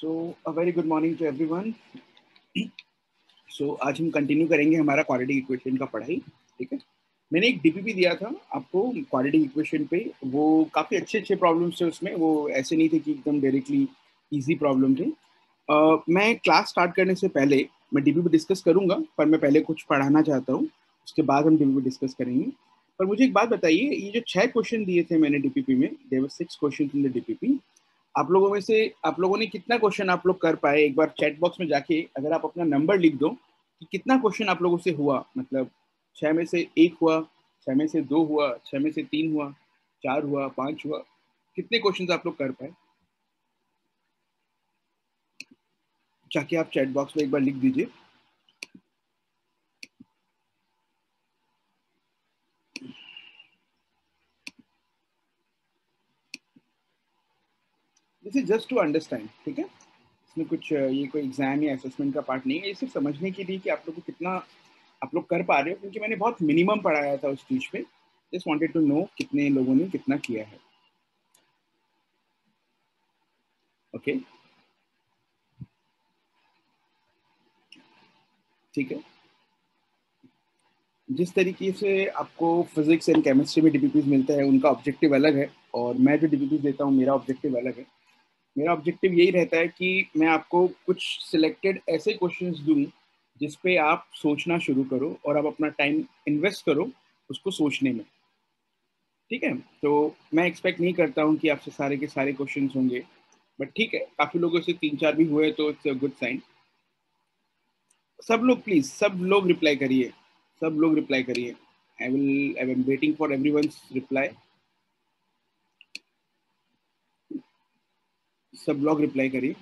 A very good morning to everyone. आज हम continue करेंगे हमारा क्वाड्रेटिक इक्वेशन का पढ़ाई. ठीक है, मैंने एक डीपीपी दिया था आपको क्वाड्रेटिक इक्वेशन पे. वो काफ़ी अच्छे अच्छे प्रॉब्लम्स थे उसमें. वो ऐसे नहीं थे कि एकदम डायरेक्टली इजी प्रॉब्लम थे. मैं क्लास स्टार्ट करने से पहले मैं डीपीपी डिस्कस करूंगा, पर मैं पहले कुछ पढ़ाना चाहता हूँ, उसके बाद हम डीपीपी डिस्कस करेंगे. पर मुझे एक बात बताइए, ये जो 6 क्वेश्चन दिए थे मैंने डीपीपी में, there were 6 question in the DPP. आप लोगों में से आप लोगों ने कितना क्वेश्चन आप लोग कर पाए? एक बार चैट बॉक्स में जाके अगर आप अपना नंबर लिख दो कि कितना क्वेश्चन आप लोगों से हुआ. मतलब 6 में से 1 हुआ, 6 में से 2 हुआ, 6 में से 3 हुआ, 4 हुआ, 5 हुआ, कितने क्वेश्चन आप लोग कर पाए? जाके आप चैट बॉक्स में एक बार लिख दीजिए. This is just to understand. ठीक है, इसमें कुछ ये कोई एग्जाम या असेसमेंट का पार्ट नहीं है. ये सिर्फ समझने के लिए कि आप लोग को कितना आप लोग कर पा रहे हो, क्योंकि मैंने बहुत मिनिमम पढ़ाया था उस चीज पे. जस्ट वांटेड टू नो कितने लोगों ने कितना किया है. ओके, ठीक है. जिस तरीके से आपको फिजिक्स एंड केमिस्ट्री में डीपीपीज मिलता है, उनका ऑब्जेक्टिव अलग है, और मैं जो डीपीपीज देता हूँ मेरा ऑब्जेक्टिव अलग है. मेरा ऑब्जेक्टिव यही रहता है कि मैं आपको कुछ सिलेक्टेड ऐसे क्वेश्चंस दूं जिस पे आप सोचना शुरू करो और आप अपना टाइम इन्वेस्ट करो उसको सोचने में. ठीक है, तो मैं एक्सपेक्ट नहीं करता हूँ कि आपसे सारे के सारे क्वेश्चंस होंगे, बट ठीक है, काफी लोगों से 3-4 भी हुए तो इट्स अ गुड साइन. सब लोग प्लीज, सब लोग रिप्लाई करिए, सब लोग रिप्लाई करिए. I am waiting for everyone's reply. सब लोग रिप्लाई करिए.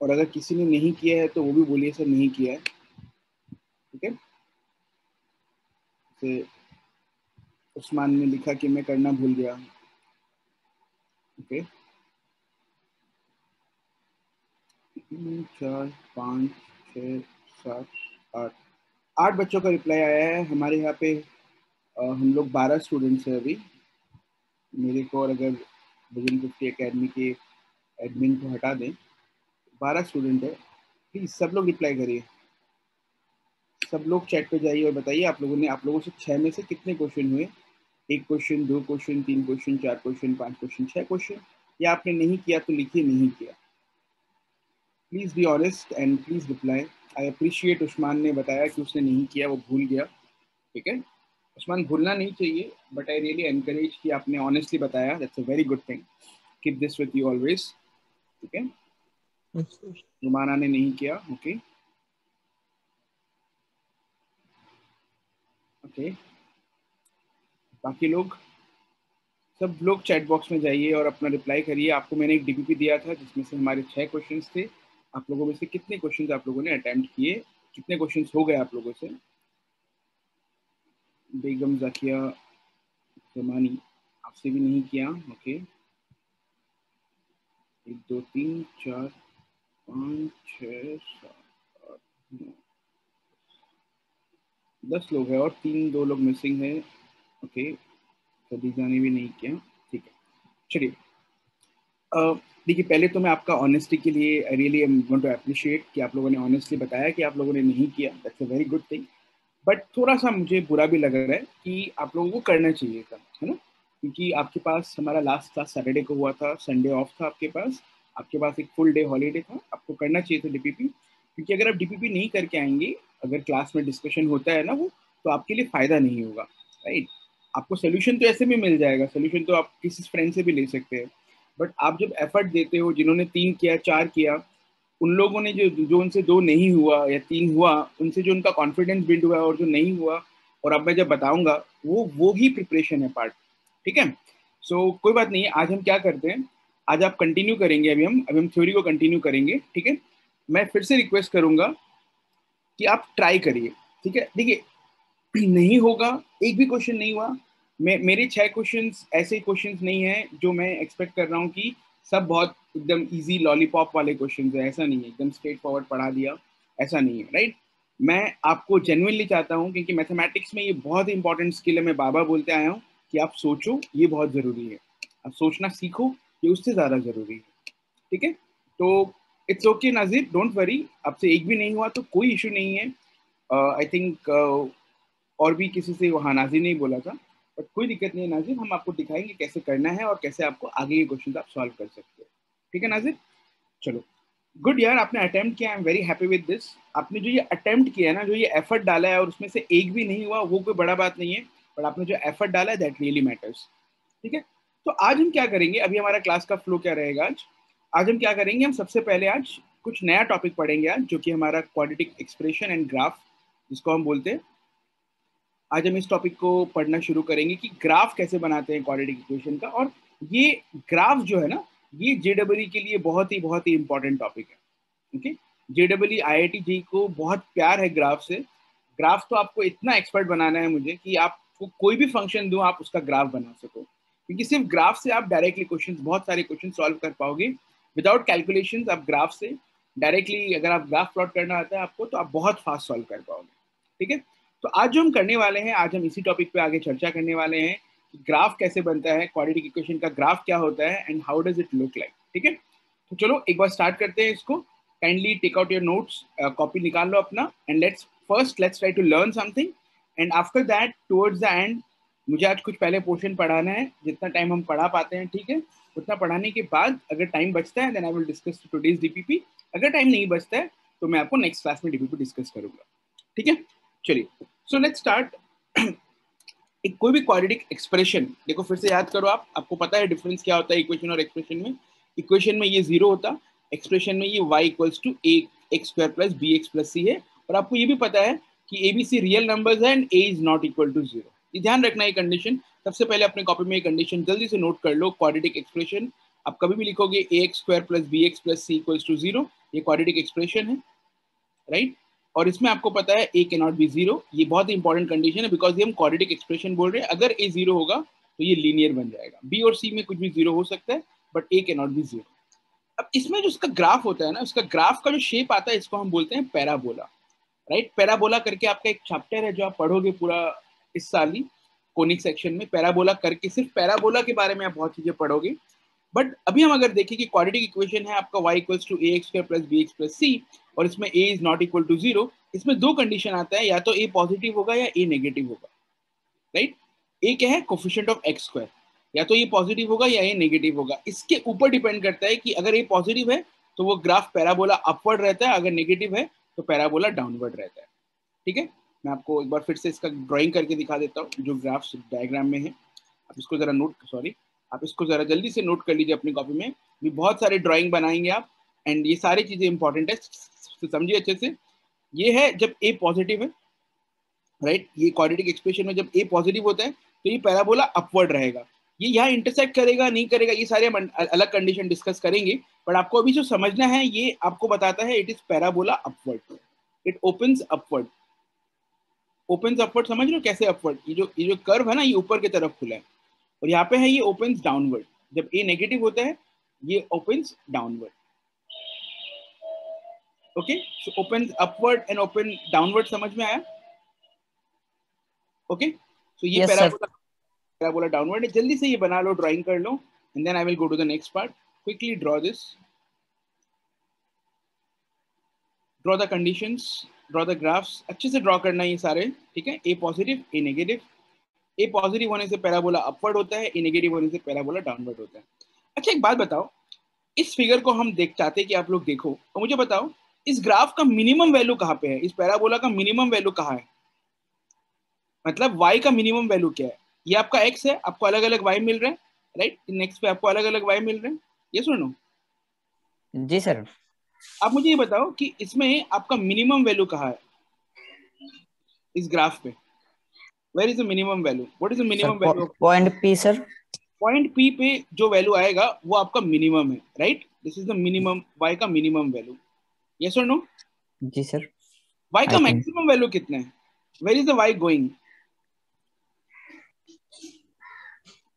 और अगर किसी ने नहीं किया है तो वो भी बोलिए सर नहीं किया है. ठीक है, तो उस्मान ने लिखा कि मैं करना भूल गया. ओके, 3, 4, 5, 6, 7, 8, 8 बच्चों का रिप्लाई आया है हमारे यहाँ पे. हम लोग 12 स्टूडेंट्स हैं अभी. मेरे को, और अगर विजन 50 एकेडमी के एडमिन को हटा दें, 12 स्टूडेंट है. प्लीज सब लोग रिप्लाई करिए. सब लोग चैट पे जाइए और बताइए आप लोगों से 6 में से कितने क्वेश्चन हुए. 1 question, 2 question, 3 question, 4 question, 5 question, 6 question, या आपने नहीं किया तो लिखिए नहीं किया. Please be honest and please reply. I appreciate Usman ने बताया कि उसने नहीं किया, वो भूल गया. ठीक है, उस्मान भूलना नहीं चाहिए, बट आई रियली एनकरेज कि आपने ऑनेस्टली बताया. That's a very good thing. Keep this with you always. ठीक है, रुमाना ने नहीं किया. Okay, okay. बाकी लोग, सब लोग चैट बॉक्स में जाइए और अपना रिप्लाई करिए. आपको मैंने एक डीपीपी दिया था जिसमें से हमारे 6 क्वेश्चंस थे. आप लोगों में से कितने क्वेश्चंस आप लोगों ने अटेम्प्ट किए, कितने क्वेश्चंस हो गए आप लोगों से? बेगम जाकिया जमानी, आपसे भी नहीं किया. ओके, 1, 2, 3, 4, 5, 6, 7, 8, 9, 10 लोग हैं और 2 लोग मिसिंग है. ओके, खदीजा ने भी नहीं किया. ठीक है, चलिए. देखिए, पहले तो मैं आपका ऑनेस्टी के लिए I really am want to appreciate कि आप लोगों ने ऑनेस्टली बताया कि आप लोगों ने नहीं किया. That's a very good thing. But थोड़ा सा मुझे बुरा भी लग रहा है कि आप लोगों को करना चाहिए था, है ना? क्योंकि आपके पास हमारा लास्ट क्लास सैटरडे को हुआ था, संडे ऑफ था आपके पास. आपके पास एक फुल डे हॉलीडे था. आपको करना चाहिए था डीपीपी, क्योंकि अगर आप डीपीपी नहीं करके आएंगे, अगर क्लास में डिस्कशन होता है ना वो, तो आपके लिए फायदा नहीं होगा. राइट, आपको सोल्यूशन तो ऐसे भी मिल जाएगा, सोल्यूशन तो आप किसी फ्रेंड से भी ले सकते हैं. बट आप जब एफर्ट देते हो, जिन्होंने 3 किया, 4 किया, उन लोगों ने जो जो उनसे 2 नहीं हुआ या 3 हुआ, उनसे जो उनका कॉन्फिडेंस बिल्ड हुआ, और जो नहीं हुआ, और अब मैं जब बताऊंगा, वो ही प्रिपरेशन है पार्ट. ठीक है, सो कोई बात नहीं है. आज हम क्या करते हैं, आज आप कंटिन्यू करेंगे. अभी हम थ्योरी को कंटिन्यू करेंगे. ठीक है, मैं फिर से रिक्वेस्ट करूंगा कि आप ट्राई करिए. ठीक है, देखिए, नहीं होगा, एक भी क्वेश्चन नहीं हुआ, मेरे 6 क्वेश्चंस ऐसे क्वेश्चंस नहीं है जो मैं एक्सपेक्ट कर रहा हूँ कि सब बहुत एकदम इजी लॉलीपॉप वाले क्वेश्चंस है. ऐसा नहीं है, एकदम स्ट्रेट फॉरवर्ड पढ़ा दिया, ऐसा नहीं है. राइट, मैं आपको जेन्युइनली चाहता हूँ, क्योंकि मैथमेटिक्स में ये बहुत इंपॉर्टेंट स्किल है. मैं बाबा बोलते आया हूँ कि आप सोचो, ये बहुत जरूरी है। आप सोचना सीखो, ये उससे ज्यादा जरूरी है। ठीक है, तो इट्स ओके नाजिर, डोंट वरी, आपसे एक भी नहीं हुआ तो कोई इशू नहीं है। आई थिंक और भी किसी से, वहाँ नाजिर ने ही बोला था, बट कोई दिक्कत नहीं है नाजिर, हम आपको दिखाएंगे कैसे करना है और कैसे आपको आगे के क्वेश्चन आप सॉल्व कर सकते हो। ठीक है नाजिर, चलो गुड यार, आपने अटेम्प्ट किया, I am very happy with this. आपने जो ये अटेम्प्ट किया है ना, जो ये एफर्ट डाला है और उसमें से एक भी नहीं हुआ, वो कोई बड़ा बात नहीं है, बट आपने जो एफर्ट डाला है दैट रियली मैटर्स। ठीक है, तो आज हम क्या करेंगे, अभी हमारा क्लास का फ्लो क्या रहेगा आज। आज हम क्या करेंगे, हम सबसे पहले आज कुछ नया टॉपिक पढ़ेंगे आज, जो कि हमारा क्वाड्रेटिक एक्सप्रेशन एंड ग्राफ, जिसको हम बोलते हैं। आज हम इस टॉपिक को पढ़ना शुरू करेंगे कि ग्राफ कैसे बनाते हैं क्वाड्रेटिक इक्वेशन का। और ये ग्राफ जो है ना, ये जेडब्ल्यू के लिए बहुत ही इंपॉर्टेंट टॉपिक है। ओके, जेडब्ल्यू आईआईटी जी को बहुत प्यार है ग्राफ से। ग्राफ तो आपको इतना एक्सपर्ट बनाना है मुझे कि आपको कोई भी फंक्शन दूं, आप उसका ग्राफ बना सको, क्योंकि सिर्फ ग्राफ से आप डायरेक्टली क्वेश्चन, बहुत सारे क्वेश्चन सॉल्व कर पाओगे विदाउट कैलकुलेशंस। आप ग्राफ से डायरेक्टली, अगर आप ग्राफ प्लॉट करना आता है आपको, तो आप बहुत फास्ट सॉल्व कर पाओगे। ठीक है, तो आज जो हम करने वाले हैं, आज हम इसी टॉपिक पे आगे चर्चा करने वाले हैं कि ग्राफ कैसे बनता है, क्वाड्रेटिक इक्वेशन का ग्राफ क्या होता है and how does it look like. ठीक है, तो चलो एक बार स्टार्ट करते हैं इसको। Kindly take out your notes, copy निकाल लो अपना, and let's try to learn something, and after that towards the end, मुझे आज कुछ पहले पोर्शन पढ़ाना है, जितना टाइम हम पढ़ा पाते हैं, ठीक है, उतना पढ़ाने के बाद अगर टाइम बचता है then I will discuss today's DPP. अगर टाइम नहीं बचता है तो मैं आपको नेक्स्ट क्लास में डीपीपी डिस्कस करूंगा। ठीक है, चलिए, सो लेट्स स्टार्ट। एक कोई भी क्वाड्रेटिक एक्सप्रेशन, देखो फिर से याद करो, आपको पता है डिफरेंस क्या होता है इक्वेशन और एक्सप्रेशन में। इक्वेशन में ये जीरो होता, एक्सप्रेशन में ये y equals to A X square plus B X plus C है। और आपको ये भी पता है कि A B C real numbers है and A is not equal to zero. ये ध्यान रखना है कंडीशन। सबसे पहले अपने कॉपी में ये कंडीशन जल्दी से नोट कर लो। क्वाड्रेटिक एक्सप्रेशन आप कभी भी लिखोगे A X square plus B X plus C equals to zero, ये क्वाड्रेटिक एक्सप्रेशन है, राइट। और इसमें आपको पता है A can not be zero, ये बहुत ही इंपॉर्टेंट कंडीशन है, बिकॉज ये हम क्वाड्रेटिक एक्सप्रेशन बोल रहे हैं। अगर ए जीरो होगा तो ये लीनियर बन जाएगा। बी और सी में कुछ भी जीरो हो सकता है, but A can not be zero. अब इसमें जो उसका ग्राफ होता है ना, उसका ग्राफ का जो शेप आता है, इसको हम बोलते हैं पैराबोला, राइट। पैराबोला करके आपका एक चैप्टर है जो आप पढ़ोगे पूरा इस साल ही, कोनिक सेक्शन में। पैराबोला करके, सिर्फ पैराबोला के बारे में आप बहुत चीजें पढ़ोगे। बट अभी हम अगर देखें कि क्वाड्रेटिक इक्वेशन है आपका y equals to A X square plus B X plus C, और इसमें a is not equal to zero, इसमें दो कंडीशन आता है, या तो a पॉजिटिव होगा या a नेगेटिव होगा, राइट। a क्या है, कोफिशिएंट ऑफ एक्स स्क्वायर, या तो ये पॉजिटिव होगा या ये नेगेटिव होगा। इसके ऊपर डिपेंड करता है कि अगर ये पॉजिटिव है तो वो ग्राफ पैराबोला अपवर्ड रहता है, अगर नेगेटिव है तो पैराबोला डाउनवर्ड रहता है। ठीक है, मैं आपको एक बार फिर से इसका ड्राइंग करके दिखा देता हूँ जो ग्राफ डायग्राम में है। आप इसको जरा नोट, सॉरी, आप इसको जरा जल्दी से नोट कर लीजिए अपनी कॉपी में। भी बहुत सारे ड्राइंग बनाएंगे आप, एंड ये सारी चीजें इंपॉर्टेंट है, तो समझिए अच्छे से। ये है जब ए पॉजिटिव है, राइट, ये क्वाड्रेटिक एक्सप्रेशन में जब ए पॉजिटिव होता है तो ये पैराबोला अपवर्ड रहेगा। ये यहाँ इंटरसेक्ट करेगा नहीं करेगा, ये सारे हम अलग कंडीशन डिस्कस करेंगे, बट आपको अभी जो समझना है ये आपको बताता है it is parabola upward, it opens upward. Opens upward समझ लो कैसे अपवर्ड, ये जो कर्व है ना, ये ऊपर की तरफ खुला है, और यहाँ पे है ये ओपन्स डाउनवर्ड। जब ए नेगेटिव होता है ये opens downward. Okay, so open upward and open downward, समझ में आया? ओके, सो ये yes sir. Parabola, parabola downward है। जल्दी से ये बना लो, ड्राइंग कर लो, and then I will go to the next part. Quickly draw this, draw the conditions, draw the graphs, अच्छे से ड्रॉ करना है ये सारे, ठीक है। A positive, A negative, A positive होने से पैराबोला अपवर्ड होता है, ए नेगेटिव होने से पैराबोला डाउनवर्ड होता है। अच्छा एक बात बताओ, इस फिगर को हम देख चाहते हैं कि आप लोग देखो, तो मुझे बताओ इस ग्राफ का मिनिमम वैल्यू कहाँ पे है, इस पैराबोला का मिनिमम वैल्यू कहाँ है, मतलब y का मिनिमम वैल्यू क्या है। ये आपका x है, आपको अलग अलग y मिल रहे हैं, राइट, नेक्स्ट पे आपको अलग अलग y मिल रहे हैं, ये सुनो। जी सर। आप मुझे ये बताओ कि इसमें आपका मिनिमम वैल्यू कहाँ है इस ग्राफ पे। Where is the minimum value, what is the sir minimum value of point P sir. Point p पे जो वैल्यू आएगा वो आपका मिनिमम है, right. This is the minimum, y का मिनिमम वैल्यू, यस और नो। जी सर। y आई का थिंक मैक्सिमम वैल्यू कितना है, where is the y going.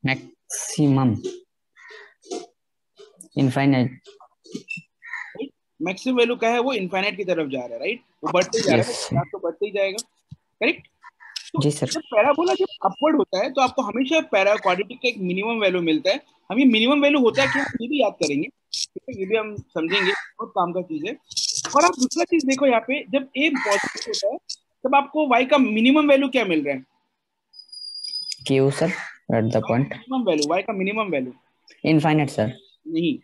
Maximum infinite. Maximum value का है, वो इनफाइनाइट की तरफ जा रहा है, राइट, वो बढ़ते ही जा रहा यस है, ग्राफ तो बढ़ते ही जाएगा, करेक्ट। तो जी सर। जब पैराबोला जब अपवर्ड होता है तो आपको हमेशा पैरा क्वाड्रेटिक का एक मिनिमम वैल्यू मिलता है। हम ये मिनिमम वैल्यू होता है कि हम ये भी याद करेंगे, ठीक है, ये भी हम समझेंगे, बहुत काम का चीज है। और आप दूसरा चीज देखो यहाँ पे, जब ए पॉजिटिव होता है तब आपको वाई का मिनिमम वैल्यू क्या मिल रहा है? Q sir, at the point. Minimum value, y का मिनिमम वैल्यू इनफाइनाइट सर। नहीं,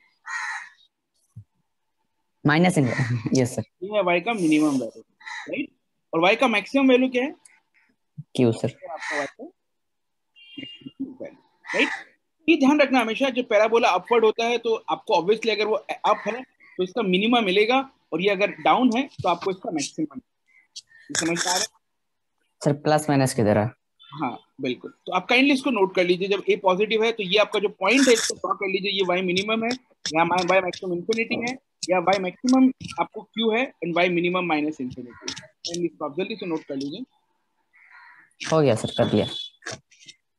माइनस इनफाइनाइट, यस सर। ये है वाई का मिनिमम वैल्यू, राइट। और वाई का मैक्सिमम वैल्यू क्या है? Q sir. आपका वाई का वैल्यू, राइट। ये ध्यान रखना हमेशा, जब पैराबोला अपवर्ड होता है तो आपको ऑब्वियसली अगर वो अप है तो इसका मिनिमम मिलेगा, और ये अगर डाउन है तो आपको इसका मैक्सिमम। समझ में आ रहा है? सर प्लस माइनस की तरह। हाँ बिल्कुल। तो आप काइंडली इसको नोट कर लीजिए, जब ए पॉजिटिव है तो ये आपका जो पॉइंट है इसको ड्रॉ कर लीजिए, ये वाई मिनिमम है, या वाई मैक्सिमम इंफिनिटी है, या वाई मैक्सिमम आपको क्यू है, and y minimum minus infinity. And इसको आप जल्दी से नोट कर लीजिए। हो गया सर, कर दिया।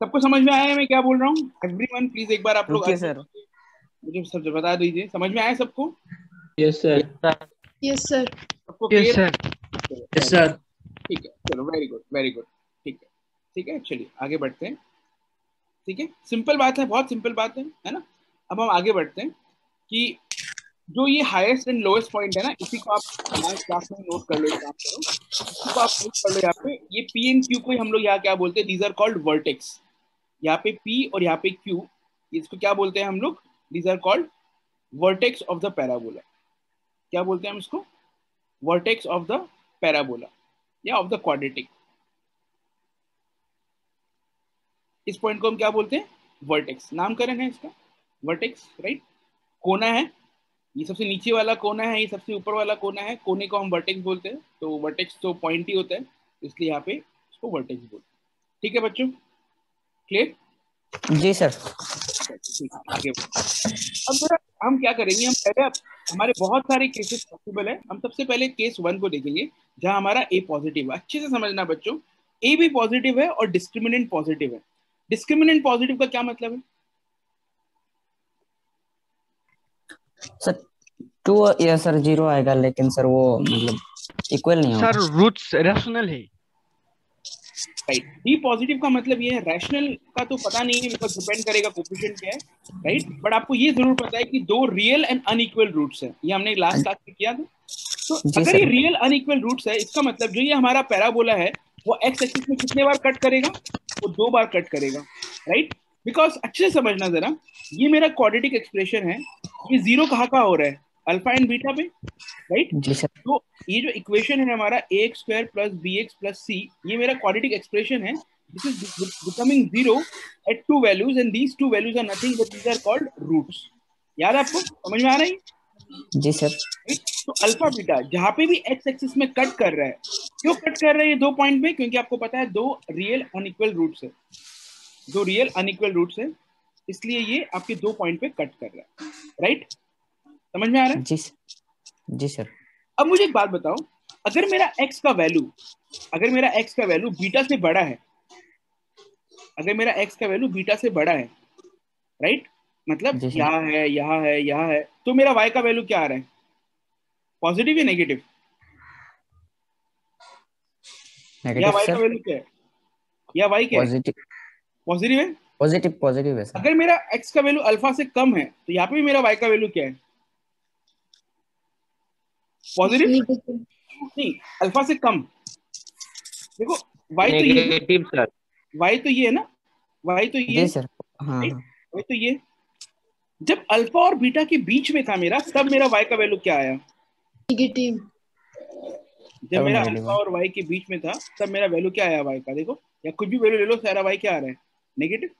सबको समझ में आया है मैं क्या बोल रहा हूँ? एवरीवन प्लीज एक बार आप लोग ओके सर। मुझे सब बता दीजिए, समझ में आया सबको? Yes sir. Yes sir. सबको yes clear? Sir. Yes sir. ठीक है, चलो वेरी गुड वेरी गुड। ठीक है ठीक है, चलिए आगे बढ़ते हैं। ठीक है, सिंपल बात है, बहुत सिंपल बात है ना। अब हम आगे बढ़ते हैं कि जो ये हाईएस्ट एंड लोएस्ट पॉइंट है ना, इसी को आप क्लास में नोट कर लो, एक काम करो, इसी को आप नोट कर लो। यहाँ पे ये पी एंड क्यू को हम लोग यहाँ क्या बोलते हैं? These are called vertex. यहाँ पे पी और यहाँ पे क्यू, इसको क्या बोलते हैं हम लोग? These are called vertex of the parabola. क्या बोलते हैं हम इसको? वर्टेक्स ऑफ द पैराबोला या ऑफ द क्वाड्रेटिक। इस पॉइंट को हम क्या बोलते हैं? वर्टेक्स। नामकरण है इसका, वर्टेक्स, राइट। कोना है, ये सबसे नीचे वाला कोना है, ये सबसे ऊपर वाला कोना है, कोने को हम वर्टेक्स बोलते हैं। तो वर्टेक्स तो पॉइंट ही होता है, इसलिए यहाँ पे इसको वर्टेक्स बोलते हैं। ठीक है बच्चों, क्लियर? जी सर। ठीक है, आगे अब हम क्या करेंगे, हम पहले हमारे बहुत सारे केसेस पॉसिबल है, हम सबसे पहले केस 1 को देखेंगे जहां हमारा ए पॉजिटिव है। अच्छे से समझना बच्चों, ए भी पॉजिटिव है और डिस्क्रिमिनेंट पॉजिटिव है। डिस्क्रिमिनेंट पॉजिटिव का क्या मतलब है? सर 2 या सर 0 आएगा, लेकिन सर वो मतलब इक्वल नहीं होगा। सर रूट्स रैशनल है। राइट। बी पॉजिटिव का मतलब ये है, रैशनल का तो पता नहीं है, बिकॉज डिपेंड करेगा कोफिशिएंट क्या है, राइट। बट आपको ये जरूर पता है कि दो रियल एंड अनइक्वल रूट्स है, ये हमने लास्ट क्लास में किया था। तो अगर ये रियल अनइक्वल रूट्स है, इसका मतलब जो ये हमारा पैराबोला है वो एक्स एक्सिस में कितने बार कट करेगा? वो 2 बार कट करेगा, राइट। बिकॉज अच्छे से समझना जरा, ये मेरा क्वाड्रेटिक एक्सप्रेशन है, ये जीरो कहाँ हो रहा है? अल्फा एंड बीटा पे, राइट। जी सर। तो ये जो इक्वेशन है हमारा ax² + bx + c, ये मेरा क्वाड्रेटिक एक्सप्रेशन है। This is becoming zero at 2 values, and these 2 values are nothing but these are called roots. याद है आपको? समझ में आ रहा है? जी सर। तो अल्फा बीटा जहां पे भी एक्स एक्सिस में कट कर रहा है, क्यों कट कर रहा है ये 2 पॉइंट में? क्योंकि आपको पता है 2 रियल अनइक्वल रूट्स है, 2 रियल अनइक्वल रूट्स है, इसलिए ये आपके 2 पॉइंट पे कट कर रहा है, राइट। समझ में आ रहा है? जी सर। अब मुझे एक बात बताओ, अगर मेरा x का वैल्यू बीटा से बड़ा है, अगर मेरा x का वैल्यू बीटा से बड़ा है, राइट, मतलब यहाँ है, तो मेरा y का वैल्यू क्या आ रहा है? पॉजिटिव या नेगेटिव? या y का वैल्यू क्या है? या y क्या है? पॉजिटिव है। पॉजिटिव है सर। अगर मेरा x का वैल्यू अल्फा से कम है तो यहाँ पे भी मेरा y का वैल्यू क्या है? पॉजिटिव नहीं, अल्फा से कम। देखो y तो ये नेगेटिव सर। y तो ये है ना, y तो ये जी सर। हाँ हाँ। y तो ये, जब अल्फा और बीटा के बीच में था मेरा, तब मेरा y का वैल्यू क्या आया? नेगेटिव। जब मेरा अल्फा और y के बीच में था तब मेरा वैल्यू क्या आया y का? देखो, या कुछ भी वैल्यू ले लो, सारा y क्या आ रहा है? नेगेटिव।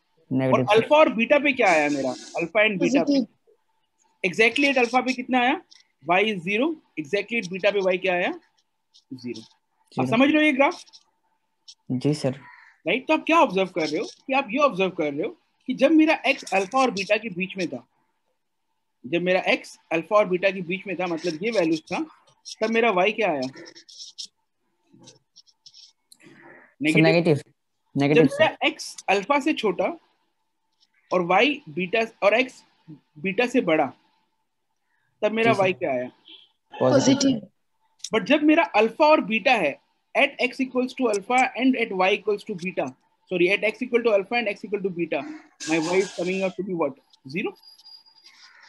और अल्फा और बीटा पे क्या आया मेरा? अल्फा एंड बीटा पे एग्जैक्टली एट अल्फा पे कितना आया? y is 0। Exactly at beta पे y क्या आया? 0। आप समझ रहे हो ये ग्राफ? जी सर। राइट। तो आप क्या ऑब्जर्व कर रहे हो कि आप ये ऑब्जर्व कर रहे हो कि जब मेरा x अल्फा और बीटा के बीच में था, जब मेरा x अल्फा और बीटा के बीच में था, मतलब ये वैल्यूज था, तब मेरा y क्या आया? नेगेटिव। जब मेरा x अल्फा से छोटा और y बीटा और x बीटा से बड़ा, तब मेरा y क्या आया? पॉजिटिव। बट जब मेरा अल्फा और बीटा है at x equals to alpha and at y equals to beta, sorry, at x equal to alpha and x equal to beta, my y is coming out to be what? 0.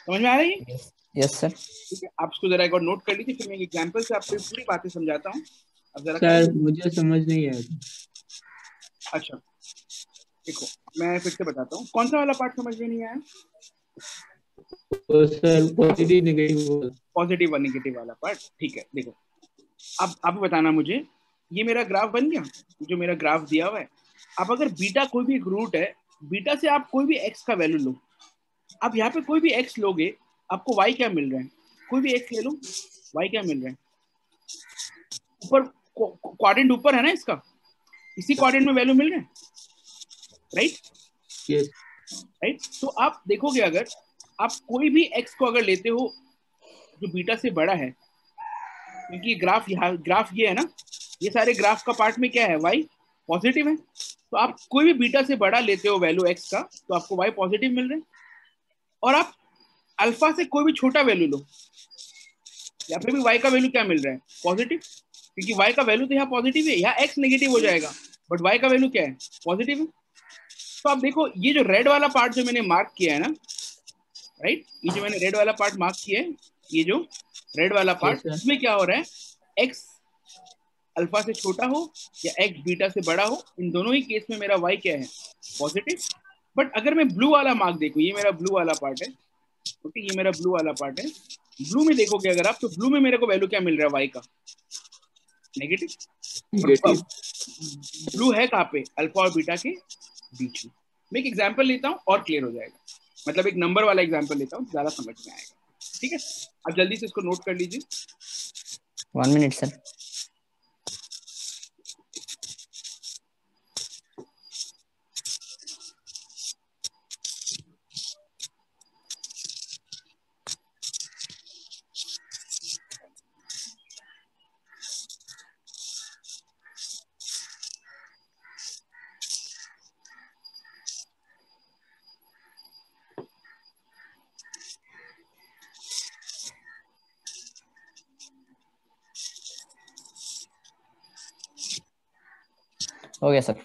समझ में आ रही है? Yes sir. ठीक है, आप इसको जरा एक और नोट कर लीजिए, फिर मैं एक एग्जांपल से आपको पूरी बातें समझाता हूँ. अब जरा सर मुझे समझ नहीं आया. अच्छा देखो, मैं फिर से बताता हूँ. कौन सा वाला पार्ट समझ में नहीं आया? तो सर पॉजिटिव नेगेटिव. पॉजिटिव और नेगेटिव वाला पार्ट. ठीक है, देखो अब आप बताना मुझे, ये मेरा ग्राफ बन गया, जो मेरा ग्राफ दिया हुआ है. अब अगर बीटा कोई भी एक रूट है, बीटा से आप कोई भी एक्स का वैल्यू लो. आप यहाँ पे कोई भी एक्स लोगे, आपको वाई क्या मिल रहा है? कोई भी एक्स ले लो, वाई क्या मिल रहा है? ऊपर क्वाड्रेंट ऊपर है ना इसका, इसी क्वाड्रेंट में वैल्यू मिल रहा है, राइट? यस. राइट. तो आप देखोगे, अगर आप कोई भी एक्स को अगर लेते हो जो बीटा से बड़ा है, क्योंकि ग्राफ यहाँ, ग्राफ ये है ना, ये सारे ग्राफ का पार्ट में क्या है? वाई पॉजिटिव है. तो आप कोई भी बीटा से बड़ा लेते हो वैल्यू एक्स का, तो आपको वाई पॉजिटिव मिल रहा है. और आप अल्फा से कोई भी छोटा वैल्यू लो, या फिर भी वाई का वैल्यू क्या मिल रहा है? पॉजिटिव. क्योंकि वाई का वैल्यू तो यहाँ पॉजिटिव है, यहाँ एक्स नेगेटिव हो जाएगा, बट वाई का वैल्यू क्या है? पॉजिटिव है. तो आप देखो, ये जो रेड वाला पार्ट जो मैंने मार्क किया है ना, राइट, ये जो मैंने रेड वाला पार्ट मार्क किया है, ये जो रेड वाला पार्ट, इसमें क्या हो रहा है? एक्स अल्फा से छोटा हो या एक्स बीटा से बड़ा हो, इन दोनों ही केस में मेरा वाई क्या है? पॉजिटिव. बट अगर मैं ब्लू वाला मार्क देखूं, ये मेरा ब्लू वाला पार्ट है, ओके, ये मेरा ब्लू वाला पार्ट है. ब्लू में देखोगे अगर आप, तो ब्लू में मेरे को वैल्यू क्या मिल रहा है? वाई का नेगेटिव. ब्लू है कहाँ पे? अल्फा और बीटा के बीच में. मैं एक एग्जांपल लेता हूँ और क्लियर हो जाएगा, मतलब एक नंबर वाला एग्जांपल लेता हूँ, ज्यादा समझ में आएगा. ठीक है, आप जल्दी से इसको नोट कर लीजिए. 1 मिनट सर. हो गया सर.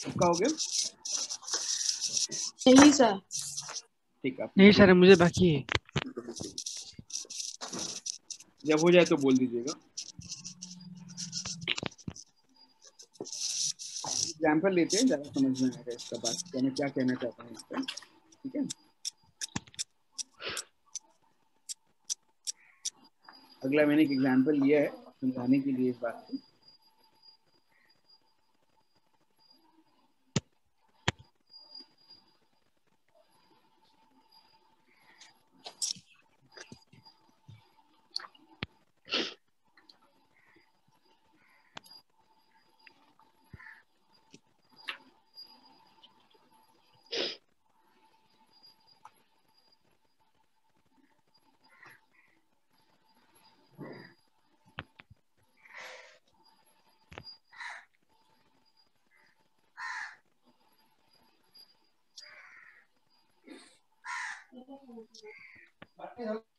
आपका हो गया? नहीं सर. ठीक है, नहीं सर मुझे बाकी है. जब हो जाए तो बोल दीजिएगा. एग्जाम्पल लेते हैं, ज्यादा समझ में आएगा इसका बात, तो मैं क्या कहना चाहता हूँ इसका. ठीक है, अगला मैंने एक एग्जाम्पल लिया है समझाने के लिए इस बात को.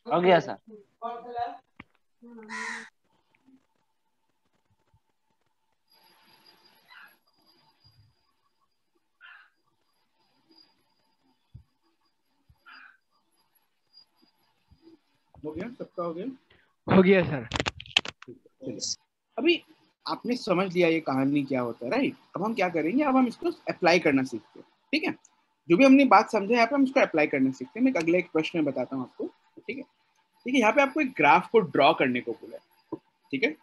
हो गया सर. हो गया सबका? हो गया? हो गया सर. चलिए, अभी आपने समझ लिया ये कहानी क्या होता है, राइट? अब हम क्या करेंगे, अब हम इसको अप्लाई करना सीखते हैं. ठीक है, जो भी हमने बात समझा यहाँ पे हम इसको अप्लाई करना सीखते हैं. मैं एक अगला एक प्रश्न बताता हूँ आपको. ठीक है, ठीक है, यहाँ पे आपको एक ग्राफ को ड्रॉ करने को बोला है. ठीक है,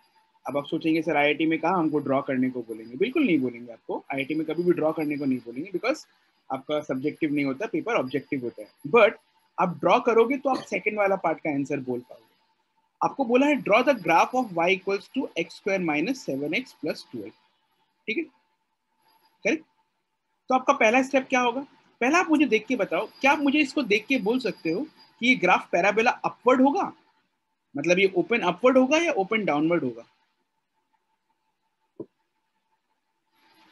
अब आप सोचेंगे सर आईआईटी में कहाँ हमको ड्रॉ करने को बोलेंगे? बिल्कुल नहीं बोलेंगे आपको, आईआईटी में कभी भी ड्रॉ करने को नहीं बोलेंगे, बिकॉज आपका सब्जेक्टिव नहीं होता, पेपर ऑब्जेक्टिव होता है. बट आप ड्रॉ करोगे तो आप सेकंड वाला पार्ट का आंसर बोल पाओगे. आपको बोला है draw the graph of y equals to x square minus 7x plus 12. ठीक है, करेक्ट? तो आपका पहला स्टेप क्या होगा? पहला आप मुझे देख के बताओ, क्या आप मुझे इसको देख के बोल सकते हो कि ये ग्राफ पैराबोला अपवर्ड होगा, मतलब ये ओपन अपवर्ड होगा या ओपन डाउनवर्ड होगा?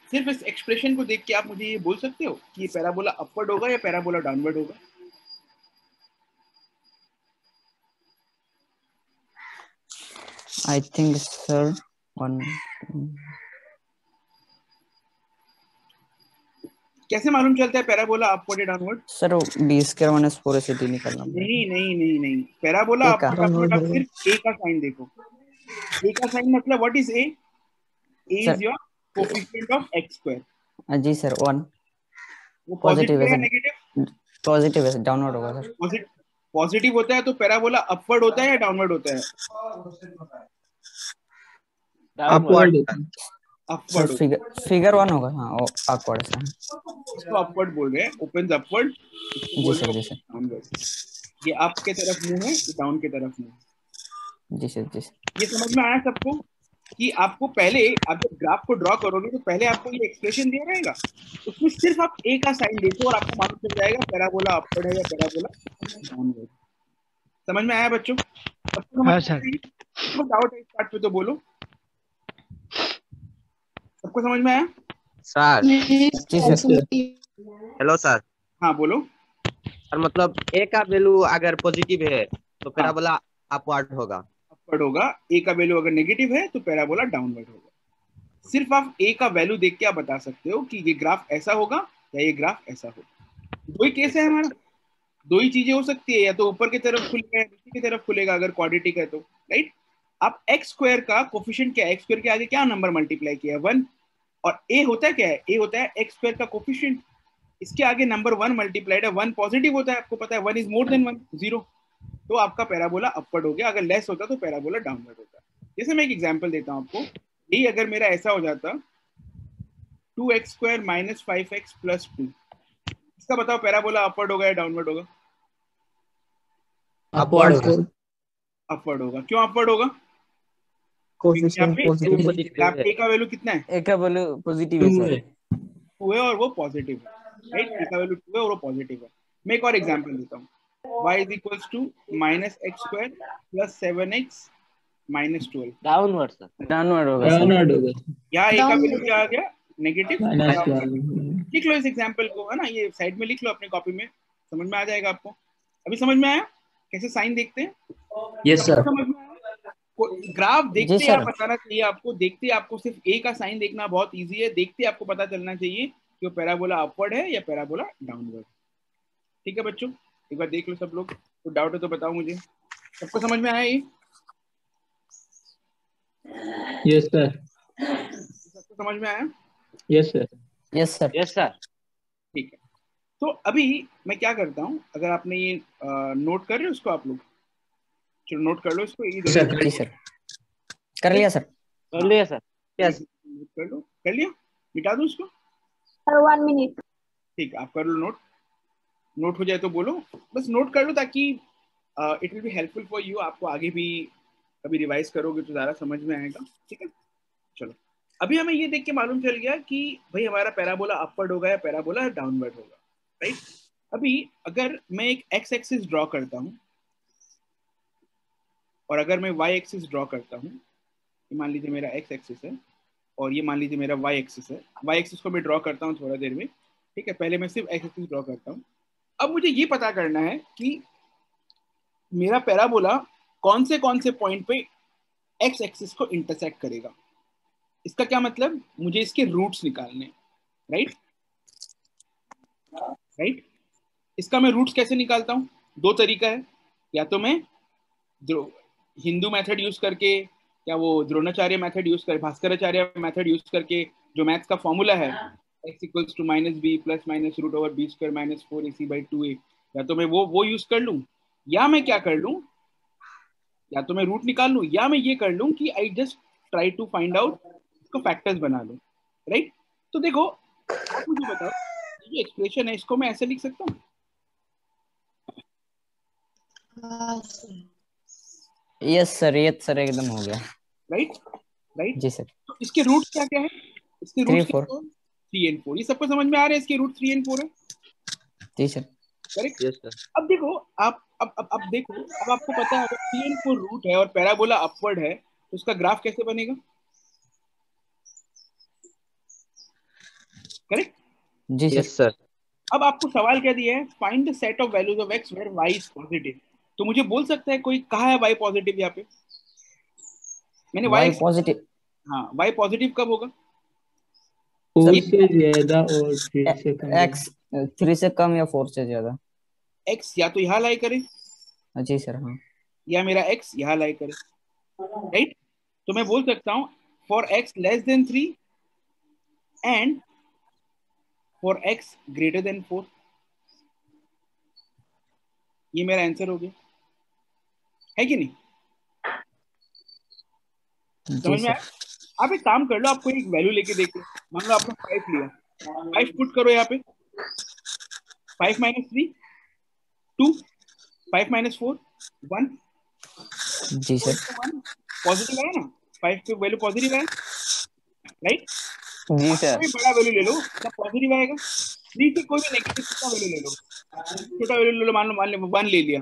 सिर्फ इस एक्सप्रेशन को देख के आप मुझे ये बोल सकते हो कि ये पैराबोला अपवर्ड होगा या पैराबोला डाउनवर्ड होगा? I think sir one. कैसे मालूम चलता है पैराबोला अपवर्ड या downward? Sir b square minus 4ac निकालना पड़ेगा। नहीं नहीं नहीं नहीं, पैराबोला A का अपवर्ड डाउनवर्ड आप सिर्फ ए का साइन देखो। ए का साइन मतलब what is A? A sir is your coefficient of x square. जी सर 1 वो पॉजिटिव पॉजिटिव है है या सर, नेगेटिव? पॉजिटिव है, डाउनवर्ड होगा सर। पॉजिटिव होता है तो पैराबोला अपवर्ड होता है या डाउनवर्ड होता है? अपवर्ड अपवर्ड सर होता है। फिगर 1 होगा, हाँ वो awkward है। इसको अपवर्ड बोल रहे हैं, ओपन अपवर्ड। इसको जी बोल सर रहे जी हैं सर डाउनवर्ड। ये अप के तरफ मुंह है, ये डाउन के तरफ मुंह है। जी सर जी सर। ये समझ में आया सबको कि आपको पहले आप जब ग्राफ को ड्रॉ करोगे तो पहले आपको ये एक्सप्रेशन दिया रहेगा, उसमें सिर्फ आप ए का साइन देखो और आपको मालूम चल जाएगा पैराबोला अपवर्ड है या पैराबोला डाउनवर्ड। समझ में आया बच्चों? सबको समझ हाँ में सर। आया? सबको डाउट है इस पार्ट पे तो बोलो। सबको समझ में आया? सर जी सर। Hello sir. हाँ बोलो। सर मतलब ए का वैल्यू अगर पॉजिटिव है तो हाँ, पैराबोला अपवर्ड होगा। अपवर्ड होगा। ए का वैल्यू अगर नेगेटिव है तो पैराबोला डाउनवर्ड होगा। सिर्फ आप ए का वैल्यू देख के आप बता सकते हो कि ये ग्राफ ऐसा होगा या ये ग्राफ ऐसा होगा। दो ही केस है हमारा, दो ही चीजें हो सकती है, या तो ऊपर की तरफ खुलेगा या नीचे की तरफ खुलेगा अगर क्वाड्रेटिक है तो, राइट। आप एक्स स्क्वायर का कोफिशिएंट क्या है, एक्स स्क्वायर के आगे क्या नंबर मल्टीप्लाई किया है? 1। और ए होता है क्या है? ए होता है एक्स स्क्वायर का कोफिशिएंट, इसके आगे नंबर 1 मल्टीप्लाइड है। 1 पॉजिटिव होता है, आपको पता है 1 इज मोर देन 1, 0। तो आपका पैराबोला अपवर्ड हो गया। अगर लेस होता तो पैराबोला डाउनवर्ड होता। जैसे मैं एक एग्जांपल देता हूं आपको, यही अगर मेरा ऐसा हो जाता 2x² - 5x + 2, इसका बताओ पैराबोला अपवर्ड होगा या डाउनवर्ड होगा? अपवर्ड होगा। अपवर्ड होगा। क्यों अपवर्ड होगा? क्योंकि यहाँ पे ग्राफ ए का वैल्यू कितना है? ए का वैल्यू पॉजिटिव है सर। 2 है और वो पॉजिटिव है, राइट। ए का वैल्यू 2 है और वो पॉजिटिव है। मैं एक और एग्जांपल देता हूँ, y = -x² + 7x - 12। Downward sir. Downward होगा सर। डाउनवर्ड होगा। यहाँ ए का वैल्यू डाउनवर्ड क्या आ गया? नेगेटिव। -12। लिख लो इस एग्जांपल को, है ना, ये साइड में लिख लो अपनी कॉपी में, समझ में आ जाएगा आपको। अभी समझ में आया कैसे साइन देखते हैं? Yes sir. समझ में आया? ग्राफ जी देखते सर। आप बताना चाहिए आपको, देखते आपको सिर्फ ए का साइन देखना बहुत इजी है, देखते आपको पता चलना चाहिए कि वो पैराबोला अपवर्ड है या पैराबोला डाउनवर्ड। ठीक है बच्चों, एक बार देख लो सब लोग, तो डाउट है तो बताओ मुझे। सबको समझ में आया ये? Yes sir. सबको समझ में आया? Yes sir. Yes sir. Yes sir. ठीक है, तो अभी मैं क्या करता हूँ, अगर आपने ये नोट कर रहे हो उसको आप लोग, चलो नोट कर लो इसको। जी सर, कर लिया सर। कर लिया सर। यस। नोट कर लो, कर लिया? मिटा दूं इसको? Sir 1 minute. ठीक है, आप कर लो नोट। नोट हो जाए तो बोलो, बस नोट कर लो ताकि it will be helpful for you. आपको आगे भी कभी रिवाइज करोगे तो ज़्यादा समझ में आएगा। ठीक है, चलो अभी हमें ये देख के मालूम चल गया कि भाई हमारा पैराबोला अपवर्ड होगा या पैराबोला डाउनवर्ड होगा, राइट। अभी अगर मैं एक एक्स एक्सिस ड्रॉ करता हूँ और अगर मैं वाई एक्सिस ड्रॉ करता हूँ, मान लीजिए मेरा एक्स एक्सिस है और ये मान लीजिए मेरा वाई एक्सिस है। वाई एक्सिस को मैं ड्रॉ करता हूँ थोड़ा देर में, ठीक है। पहले मैं सिर्फ एक्स एक्सिस ड्रॉ करता हूँ। अब मुझे ये पता करना है कि मेरा पैराबोला कौन से पॉइंट पे एक्स एक्सिस को इंटरसेक्ट करेगा। इसका क्या मतलब, मुझे इसके रूट्स निकालने, राइट राइट। इसका मैं रूट्स कैसे निकालता हूँ? दो तरीका है, या तो मैं हिंदू मेथड यूज करके, या वो द्रोणाचार्य मेथड यूज कर, भास्कराचार्य मेथड यूज करके, जो मैथ्स का फॉर्मूला है x = -b + -√b² - 4ac/2a, या तो मैं वो यूज कर लूं, या मैं क्या कर लूं, या तो मैं रूट निकाल लूं, या मैं ये कर लूं कि I just try to find out, इसको फैक्टर्स बना लूं, राइट। तो देखो आप मुझे बताओ, ये एक्सप्रेशन है इसको मैं ऐसे लिख सकता हूँ? यस सर, ये सर एकदम हो गया। Right right. जी सर। तो इसके रूट्स क्या क्या है? इसके 3 रूट्स 4। 3 और 4, ये सबको समझ में आ रहा है? इसके रूट 3 और 4 है, जी सर। करेक्ट। Yes sir. अब देखो आप, अब देखो, अब आपको पता है अगर 3 और 4 रूट है और पैराबोला अपवर्ड है तो उसका ग्राफ कैसे बनेगा? करेक्ट। जी सर। Yes sir. अब आपको सवाल क्या दिया है? Find the set of values of x where y is positive. तो मुझे बोल सकता है कोई, कहाँ है वाई पॉजिटिव यहाँ पे? मैंने y y पॉजिटिव, हाँ y पॉजिटिव कब होगा? 4 ये से ज्यादा और 3 से कम होगा। x 3 से कम या 4 से ज्यादा। x या तो यहाँ लाई करे जी सर हाँ। या मेरा x यहाँ लाई करे, राइट? तो मैं बोल सकता हूँ for x less than 3 and for x greater than 4। ये मेरा आंसर हो गया, है कि नहीं? जी समझ में सर। आया? आप एक काम कर लो, आपको एक वैल्यू लेके देखो। मान लो आपने 5 लिया, 5 पुट करो यहाँ पे, 5 माइनस 3 2, 5 माइनस 4 1, जी सर। 1 पॉजिटिव आया ना, 5 पे वैल्यू पॉजिटिव आया, राइट? जी आप सर। कोई बड़ा वैल्यू ले लो, सब पॉजिटिव आएगा। 3 से कोई भी नेगेटिव कितना वैल्यू ले लो, छोटा वैल्यू ले लो, मान लो 1 ले लिया,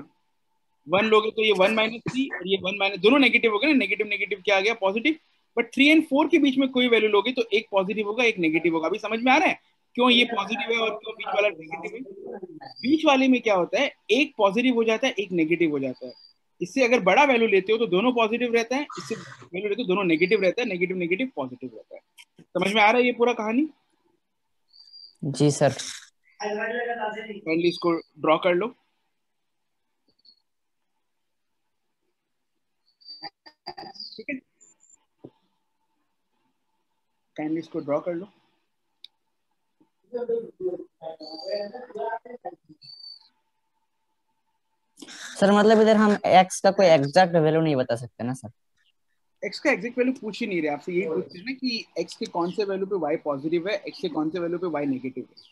1 लोगे तो ये 1 माइनस 3 और ये 1 माइनस, दोनों नेगेटिव हो गए ना, नेगेटिव नेगेटिव क्या आ गया? पॉजिटिव। बट 3 एंड 4 के बीच में कोई वैल्यू लोगे तो एक पॉजिटिव होगा एक नेगेटिव होगा। अभी समझ में आ रहा है क्यों ये पॉजिटिव है और क्यों बीच वाला नेगेटिव है? बीच वाले में क्या होता है, एक पॉजिटिव हो जाता है एक नेगेटिव हो जाता है। इससे अगर बड़ा वैल्यू लेते हो तो दोनों पॉजिटिव रहता है, इससे वैल्यू लेते हो दोनों नेगेटिव रहता है, नेगेटिव नेगेटिव पॉजिटिव रहता है। समझ में आ रहा है ये पूरा कहानी? जी सर। पहले इसको ड्रॉ कर लो। ठीक है, काइंडली इसको ड्रॉ कर लो। सर मतलब इधर हम x का कोई एग्जैक्ट वैल्यू नहीं बता सकते ना सर? एक्स का एग्जैक्ट वैल्यू पूछ ही नहीं रहे आपसे, यही पूछ रहे हैं ना कि एक्स के कौन से वैल्यू पे वाई पॉजिटिव है, एक्स के कौन से वैल्यू पे वाई नेगेटिव है।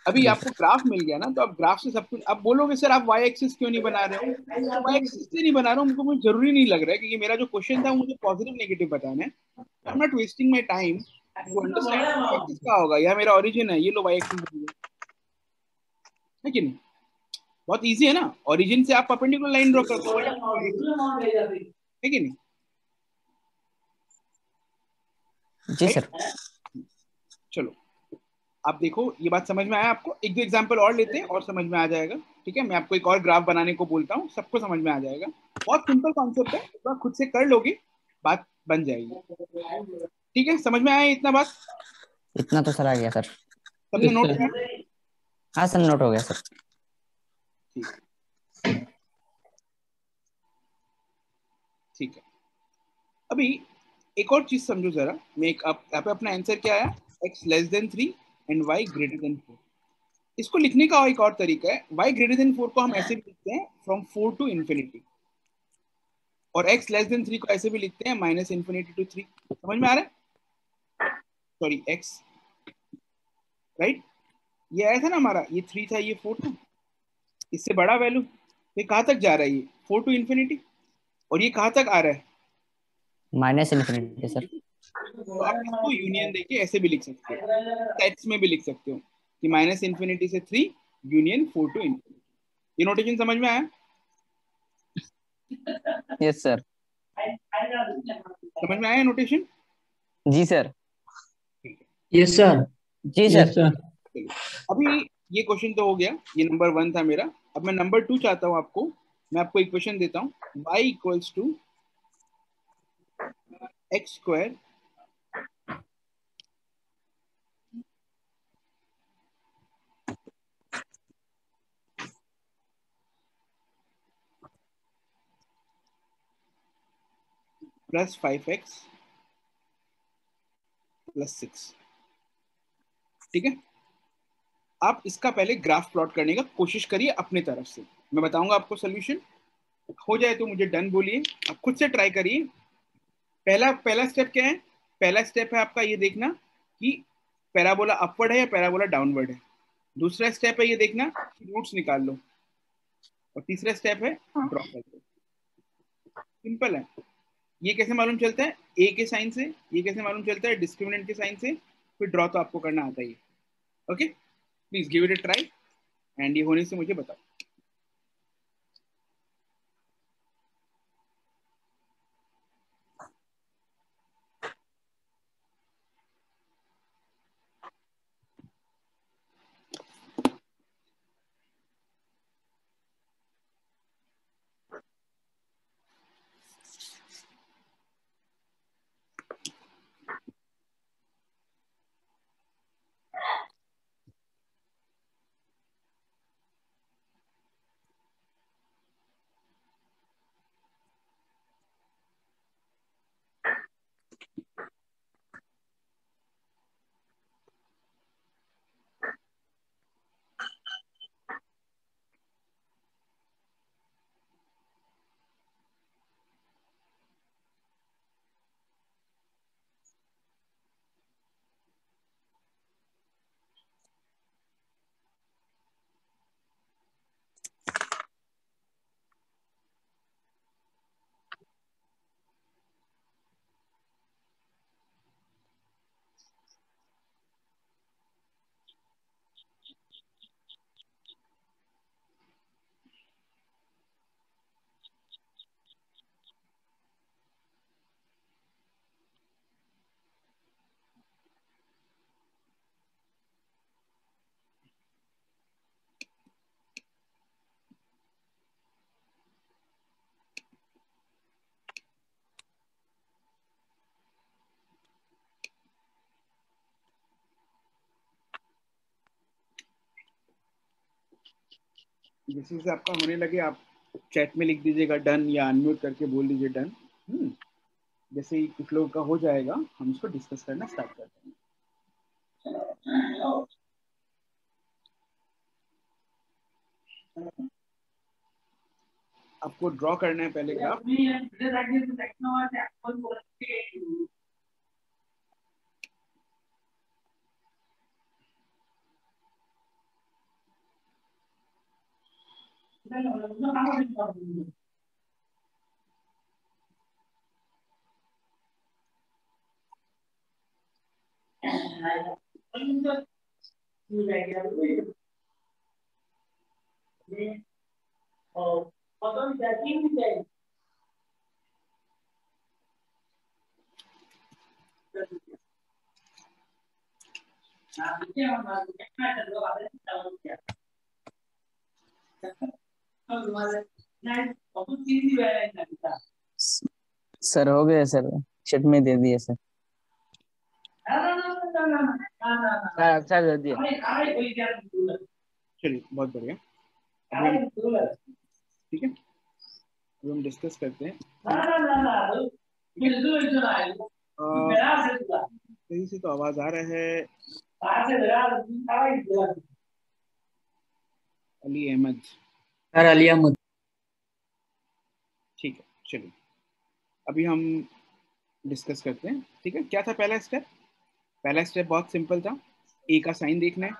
अभी जी आपको ग्राफ मिल गया ना, तो आप ग्राफ से सब कुछ, आप बोलोगे सर आप वाई एक्सिस क्यों नहीं बना रहे हो? मैं वाई एक्सिस इसलिए नहीं बना रहा हूँ, मुझे जरूरी नहीं लग रहा है, क्योंकि मेरा जो क्वेश्चन था मुझे पॉजिटिव नेगेटिव बताना है। I am not wasting my time to understand y axis क्या होगा। यह मेरा ओरिजिन है, ये लो वाई एक्सिस है कि नहीं? बहुत इजी है ना, ओरिजिन से आप परपेंडिकुलर लाइन ड्रॉ करते हो, वही आपका y axis है कि नहीं? जी राइट? सर। चलो आप देखो, ये बात समझ में आया आपको? एक दो एग्जांपल और लेते हैं और समझ में आ जाएगा। ठीक है, मैं आपको एक और ग्राफ बनाने को बोलता हूँ, सबको समझ में आ जाएगा। बहुत सिंपल कॉन्सेप्ट है, एक बार खुद से कर लोगे बात बन जाएगी। ठीक है, समझ में आया इतना बात? इतना तो सर आ गया सर। सबने यस नोट सर। किया? हाँ सर नोट हो गया सर। ठीक, ठीक है। अभी एक और चीज समझो जरा, मैं एक आप यहाँ पे अपना आंसर क्या आया, x less than 3 and y greater than 4। इसको लिखने का एक और तरीका है, y ग्रेटर देन 4 को हम ऐसे भी लिखते हैं फ्रॉम 4 टू इन्फिनिटी, और x लेस देन 3 को ऐसे भी लिखते हैं माइनस इन्फिनिटी टू 3। समझ में आ रहा है? Sorry x, right? ये आया था ना हमारा, ये 3 था ये 4 था, इससे बड़ा वैल्यू, ये कहाँ तक जा रहा है? ये 4 टू इन्फिनिटी, और ये कहाँ तक आ रहा है? Minus infinity sir. तो आप इसको यूनियन देके ऐसे भी लिख सकते हो, सेट्स में भी लिख सकते हो कि माइनस इन्फिनिटी से 3 यूनियन 4 टू इन्फिनिटी। ये नोटेशन समझ में आया? Yes sir. समझ में आया नोटेशन? जी सर। ठीक है, यस सर। जी यस सर। सर। चलिए। अभी ये क्वेश्चन तो हो गया, ये नंबर 1 था मेरा। अब मैं नंबर 2 चाहता हूँ आपको, मैं आपको एक क्वेश्चन देता हूँ, y equals to x square plus 5x plus 6। ठीक है, आप इसका पहले ग्राफ प्लॉट करने का कोशिश करिए अपने तरफ से, मैं बताऊंगा आपको सोल्यूशन। हो जाए तो मुझे डन बोलिए, आप खुद से ट्राई करिए। पहला पहला स्टेप क्या है? पहला स्टेप है आपका ये देखना कि पैराबोला अपवर्ड है या पैराबोला डाउनवर्ड है। दूसरा स्टेप है ये देखना कि रूट्स निकाल लो, और तीसरा स्टेप है ड्रॉ कर दो। सिंपल है। ये कैसे मालूम चलता है? ए के साइन से। ये कैसे मालूम चलता है? डिस्क्रिमिनेंट के साइन से। फिर ड्रॉ तो आपको करना आता ही है। Okay, please give it a try, and ये होने से मुझे बताओ। जैसे जैसे आपका होने लगे आप चैट में लिख दीजिएगा डन, या अनम्यूट करके बोल दीजिए डन। जैसे ही कुछ लोगों का हो जाएगा हम इसको डिस्कस करना स्टार्ट करते हैं। आपको ड्रॉ करना है पहले ग्राफ। सर हो गया सर, चेट में दे दिए सर। अच्छा दे दिया। चलिए बहुत बढ़िया। ठीक है, अब हम डिस्कस करते हैं। कहीं से तो आवाज आ रहा है। अली अहमद। सर अली अहमद। ठीक है, चलिए अभी हम डिस्कस करते हैं। ठीक है, क्या था पहला स्टेप? पहला स्टेप बहुत सिंपल था, ए का साइन देखना है।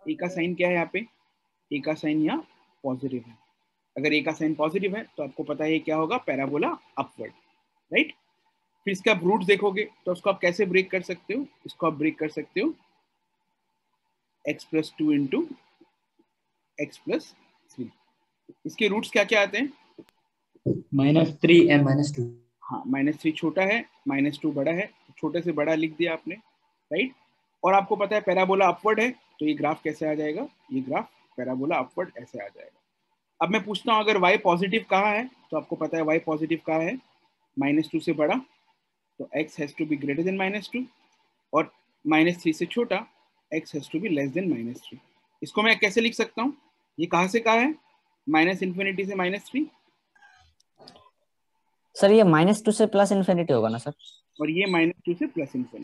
ए का साइन क्या है यहाँ पे? ए का साइन यहाँ पॉजिटिव है। अगर ए का साइन पॉजिटिव है तो आपको पता है क्या होगा, पैराबोला अपवर्ड, राइट। फिर इसका आप रूट देखोगे तो उसको आप कैसे ब्रेक कर सकते हो? इसको आप ब्रेक कर सकते हो x+2 इंटू x+3। इसके रूट्स क्या क्या आते हैं? -3 and -2। हाँ, -3 छोटा है, -2 बड़ा है, छोटे से बड़ा लिख दिया आपने, राइट। और आपको पता है पैराबोला अपवर्ड है, तो ये ग्राफ कैसे आ जाएगा? ये ग्राफ पैराबोला अपवर्ड ऐसे आ जाएगा। अब मैं पूछता हूँ अगर y पॉजिटिव कहाँ है, तो आपको पता है y पॉजिटिव कहाँ है, -2 से बड़ा, तो x has to be greater than -2, और -3 से छोटा, x has to be less than -3। इसको मैं कैसे लिख सकता हूँ? ये कहाँ से कहाँ है? -∞ से -3, सर ये -2 से +∞ होगा ना सर? और ये -2 से +∞।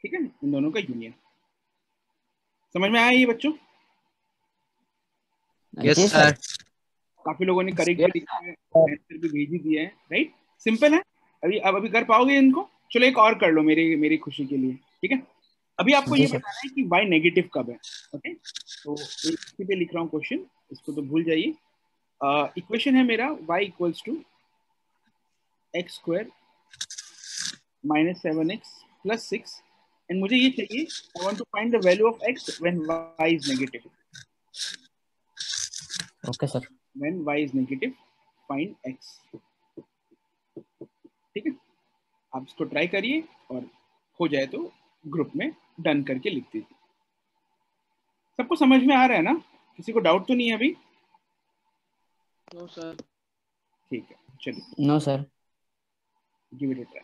ठीक है, इन दोनों का यूनियन। समझ में आया ये बच्चों? यस जी सर। सर। काफी लोगों ने करेक्ट भी यस लिखा है, आंसर भी भेज ही दिया है, राइट। सिंपल है। अभी कर पाओगे इनको? चलो एक और कर लो मेरी मेरी खुशी के लिए, ठीक है। अभी आपको जी ये सर। बताना है कि y नेगेटिव कब है, ओके। तो एक इसी पे लिख रहा हूँ क्वेश्चन, इसको तो भूल जाइए। इक्वेशन है मेरा y equals to x² -7x + 6, and मुझे ये चाहिए, I want to find the value of x when y is negative. Okay sir. When y is negative, find x। ठीक है, आप इसको ट्राई करिए और हो जाए तो ग्रुप में डन करके लिख दीजिए। सबको समझ में आ रहा है ना? किसी को डाउट तो नहीं है अभी? No sir. ठीक है, चलिए no sir. Give it a try.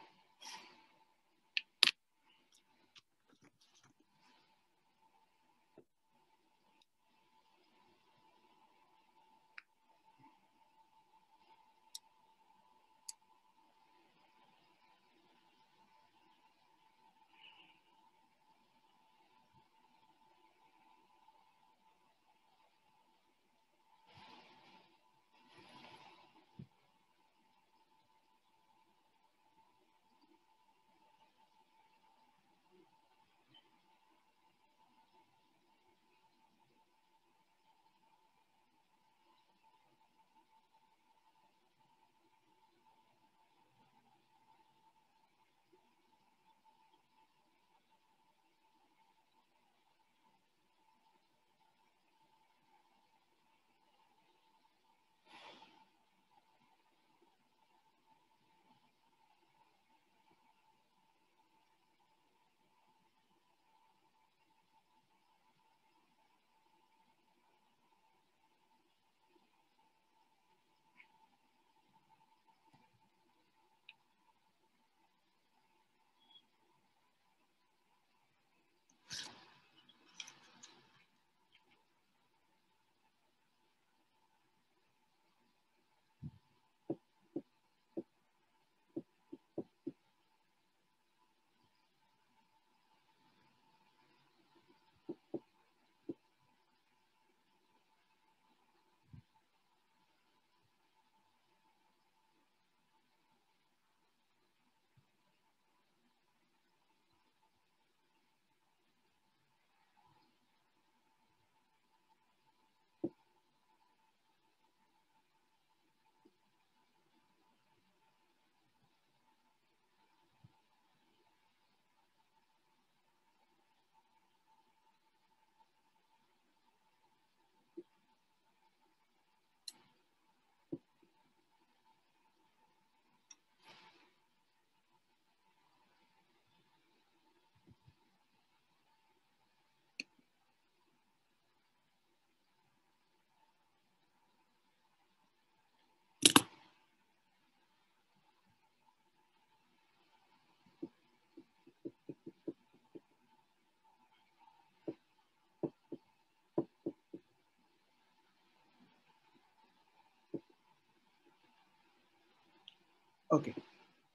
Okay,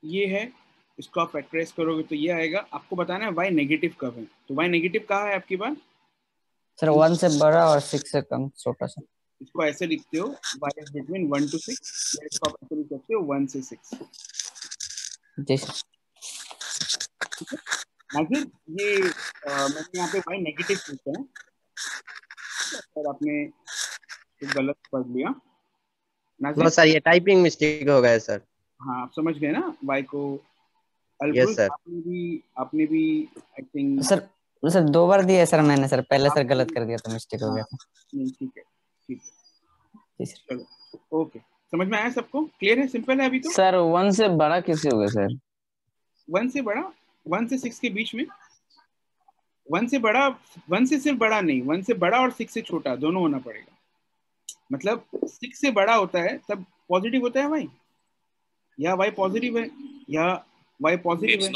ये है, इसको आप फैक्टराइज करोगे तो ये आएगा। आपको बताना है वाई नेगेटिव कब है, तो वाई नेगेटिव कहाँ है आपकी बात? सर 1 से बड़ा और 6 से कम छोटा सा। इसको ऐसे लिखते हो वाई इज बिटवीन 1 to 6, या इसको आप ऐसे लिख सकते हो 1 से 6। जी सर। नाजिर, ये मैंने यहाँ पे वाई नेगेटिव पूछा है सर, आपने तो गलत पढ़ लिया नो नाजिर। सर, ये टाइपिंग मिस्टेक हो गया सर। हाँ, आप समझ गए ना वाई को। Yes Elbrus, sir. आपने भी आई थिंक। सर सर 2 बार दिया है सर मैंने, सर पहले सर आपने गलत भी, कर दिया था, मिस्टेक हो हाँ, गया था। नहीं ठीक है, ठीक है, जी सर। चलो ओके। समझ में आया सबको? क्लियर है, सिंपल है अभी तो। सर 1 से बड़ा कैसे होगा सर? 1 से बड़ा, 1 से 6 के बीच में। 1 से बड़ा, 1 से सिर्फ बड़ा नहीं, 1 से बड़ा और 6 से छोटा दोनों होना पड़ेगा। मतलब 6 से बड़ा होता है तब पॉजिटिव होता है वाई, या वाई पॉजिटिव है, या वाई पॉजिटिव है।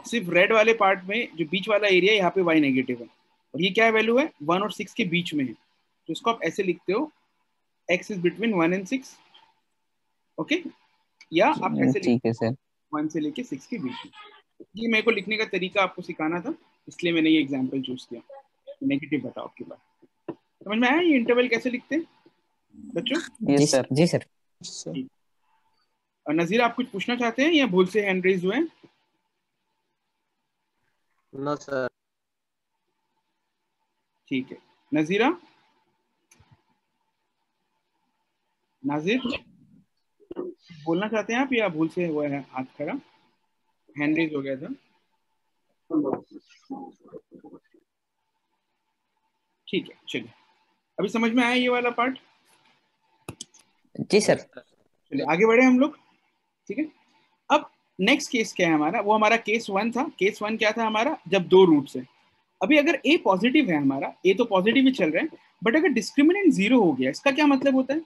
सिर्फ रेड वाले पार्ट में जो बीच वाला एरिया, यहाँ पे वाई नेगेटिव है। और ये क्या वैल्यू है? 1 और 6 के बीच में है, तो इसको आप ऐसे लिखते हो x is between 1 and 6। Okay, या आप ऐसे लिख ठीक है सर। 1 से लेके 6 के बीच में। ये मेरे को लिखने का तरीका आपको सिखाना था, इसलिए मैंने ये एग्जाम्पल चूज किया। नेगेटिव बताओ आपके पास। समझ में आया ये इंटरवल कैसे लिखते हैं बच्चों? जी यस सर। जी सर। ठीक। और नजीर, आप कुछ पूछना चाहते हैं या भूल से हैंड रेज हुए हैं? No sir. ठीक है, नजीरा, नाजिर, बोलना चाहते हैं आप या भूल से हुआ है हाथ खड़ा, हैंड रेज हो गया था? ठीक है, चलिए, अभी समझ में आया ये वाला पार्ट? जी सर। Yes sir. चलिए आगे बढ़े हम लोग। ठीक है, अब नेक्स्ट केस क्या है हमारा? वो हमारा केस 1 था। केस 1 क्या था हमारा? जब दो रूट्स है। अभी अगर ए पॉजिटिव है हमारा, ए तो पॉजिटिव ही चल रहा है, बट अगर डिस्क्रिमिनेंट 0 हो गया, इसका क्या मतलब होता है?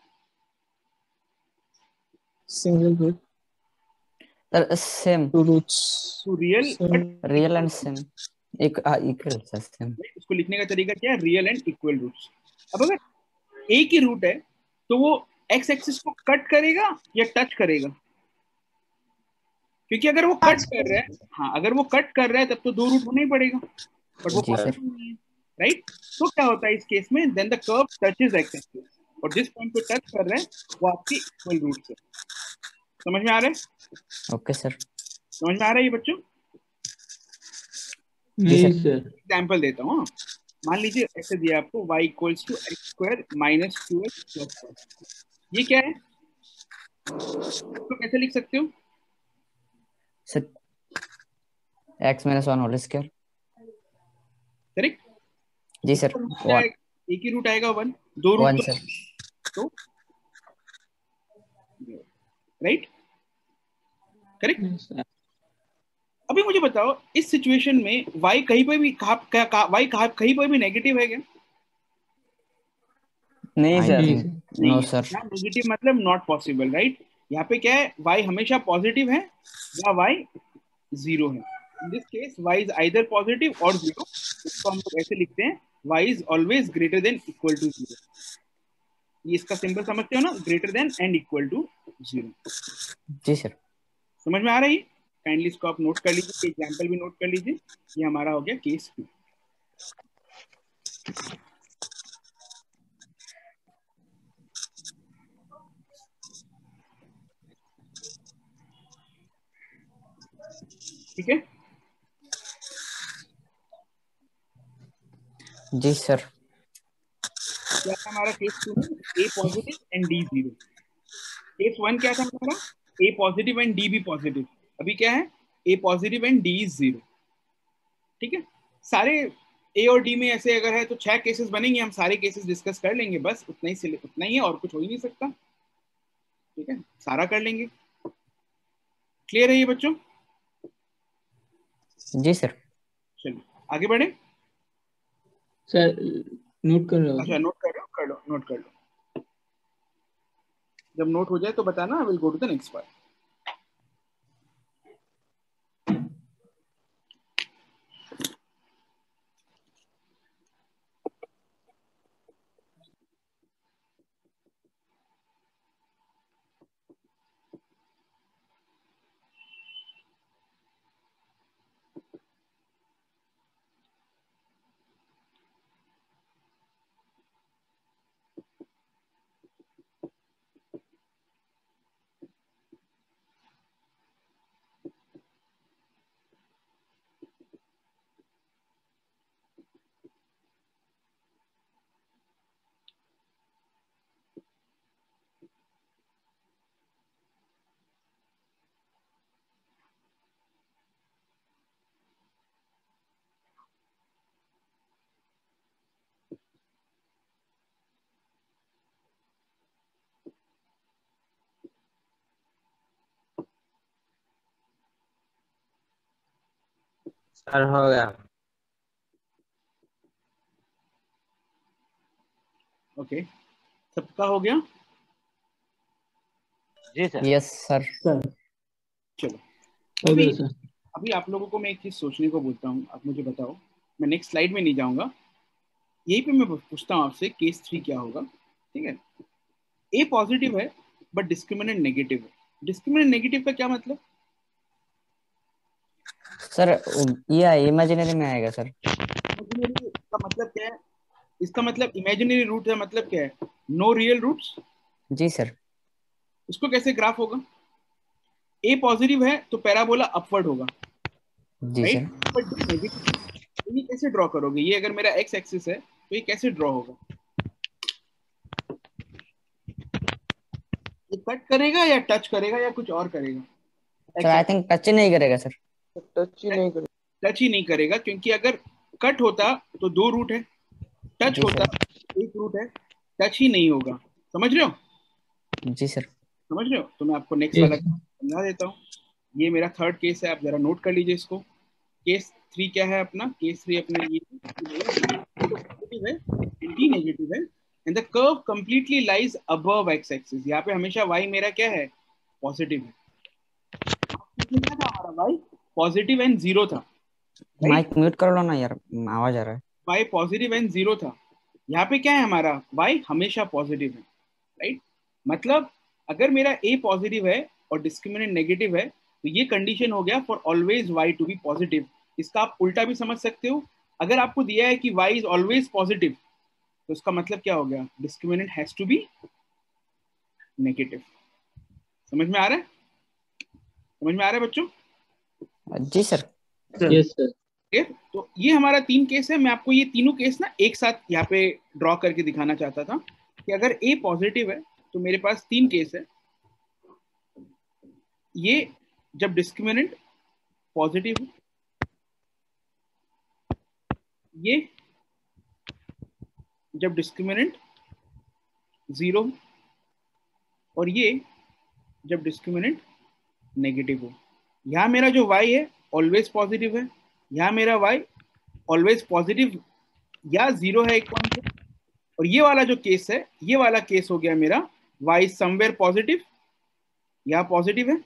Single root, sir same, 2 roots, two real but real and same, एक इक्वल सर सेम। इसको लिखने का तरीका क्या है? Real and equal roots. अब अगर ए की रूट है तो वो एक्स एक्सिस को कट करेगा या टच करेगा? क्योंकि अगर वो कट कर रहा है, हाँ, अगर वो कट कर रहा है तब तो दो रूट होना ही पड़ेगा, बट वो जी सर। पॉसिबल नहीं है, राइट? तो क्या होता है इस केस में? Then the curve touches x axis, और जिस पॉइंट पे टच कर रहा है वो आपकी इक्वल रूट है। समझ में आ रहा है? Okay sir. समझ में आ रहा है ये बच्चों? जी जी सर। सर। एग्जाम्पल देता हूँ, हाँ। मान लीजिए ऐसे दिया आपको y equals to x square minus 2x plus 1। ये क्या है? इसको कैसे लिख सकते हो? Sir x minus 1 whole square. Correct. जी सर। इसका रूट क्या 1 आएगा? एक ही रूट आएगा 1, दो रूट 1 सर। तो राइट, करेक्ट। Yes, sir. अभी मुझे बताओ इस सिचुएशन में y कहीं पर भी y कहीं पर भी नेगेटिव है क्या? नहीं आई सर। थिंक नो नहीं है। सर। क्या नेगेटिव मतलब? Not possible, right? यहाँ पे क्या है? y हमेशा पॉजिटिव है या y 0 है। In this case y is either positive और 0। इसको हम लोग ऐसे लिखते हैं, y is always greater than equal to 0। ये इसका सिंबल समझते हो ना? Greater than and equal to 0। जी सर। समझ में आ रहा है? काइंडली इसको आप नोट कर लीजिए, एग्जाम्पल भी नोट कर लीजिए। ये हमारा हो गया केस 2। ठीक है, जी सर। क्या था हमारा केस 2 में? ए पॉजिटिव एंड डी 0। केस 1 क्या था हमारा? ए पॉजिटिव एंड डी भी पॉजिटिव। अभी क्या है? A positive and D is 0। ठीक है, सारे ए और डी में ऐसे अगर है तो 6 केसेस बनेंगे, हम सारे केसेस डिस्कस कर लेंगे, बस उतना ही उतना ही है, और कुछ हो ही नहीं सकता। ठीक है, सारा कर लेंगे। क्लियर है ये बच्चों? जी सर। चलिए आगे बढ़े। सर नोट कर रहे हो अच्छा, क्या? नोट कर लो, कर लो, नोट कर लो। जब नोट हो जाए तो बताना, I will go to the next part. Sir हो गया। ओके, सबका हो गया? जी सर। Yes sir. सर चलो, हो अभी गया सर। अभी आप लोगों को मैं एक चीज सोचने को बोलता हूँ, आप मुझे बताओ। मैं नेक्स्ट स्लाइड में नहीं जाऊंगा, यहीं पे मैं पूछता हूँ आपसे केस 3 क्या होगा। ठीक है, ए पॉजिटिव है बट डिस्क्रिमिनेंट नेगेटिव है। डिस्क्रिमिनेंट नेगेटिव का क्या मतलब? सर ये इमेजिनरी में आएगा सर। इमेजिनरी का मतलब क्या है? इसका मतलब इमेजिनरी रूट है, मतलब क्या है? No real roots. जी सर। इसको कैसे ग्राफ होगा? ए पॉजिटिव है तो पैराबोला अपवर्ड होगा, जी right? Sir. But D negative, ये कैसे ड्रॉ करोगे? ये अगर मेरा एक्स एक्सिस है तो ये कैसे ड्रॉ होगा? ये कट करेगा या टच करेगा या कुछ और करेगा? Sir X I think touch ही नहीं करेगा सर। टच ही नहीं कर। टच ही नहीं करेगा, क्योंकि अगर कट होता तो दो रूट है, टच जी होता सर। एक रूट है, टच ही नहीं होगा। समझ रहे हो? जी सर। समझ रहे हो? तो मैं आपको नेक्स्ट यस वाला सर। समझा देता हूँ। ये मेरा थर्ड केस है, आप जरा नोट कर लीजिए इसको। केस 3 क्या है अपना? केस 3 अपना ये है कि भैया तो पॉजिटिव है एंड डी नेगेटिव है and the curve completely lies above x axis. यहाँ पे हमेशा y मेरा क्या है? पॉजिटिव है। इसमें क्या था हमारा? y पॉजिटिव एंड जीरो था, राइट? माइक म्यूट कर लो ना यार, आवाज आ रहा है। y पॉजिटिव एंड जीरो था। यहाँ पे क्या है हमारा? y हमेशा पॉजिटिव है, राइट? मतलब अगर मेरा a पॉजिटिव है और डिस्क्रिमिनेंट नेगेटिव है तो ये कंडीशन हो गया for always y to be positive. इसका आप उल्टा भी समझ सकते हो। अगर आपको दिया है कि y इज ऑलवेज पॉजिटिव तो इसका मतलब क्या हो गया? Discriminant has to be negative. समझ में आ रहा है? समझ में आ रहा है बच्चों? जी sir. Sir yes sir. Okay, तो ये हमारा 3 केस है। मैं आपको ये तीनों केस ना एक साथ यहाँ पे ड्रॉ करके दिखाना चाहता था कि अगर ए पॉजिटिव है तो मेरे पास 3 केस है। ये जब डिस्क्रिमिनेंट पॉजिटिव हो, ये जब डिस्क्रिमिनेंट जीरो हो, और ये जब डिस्क्रिमिनेंट नेगेटिव हो। यहाँ मेरा जो y है ऑलवेज पॉजिटिव है, यहाँ मेरा y ऑलवेज पॉजिटिव या जीरो है एक पॉइंट पे, और ये वाला जो केस है, ये वाला केस हो गया मेरा y समवेयर पॉजिटिव, यहाँ पॉजिटिव है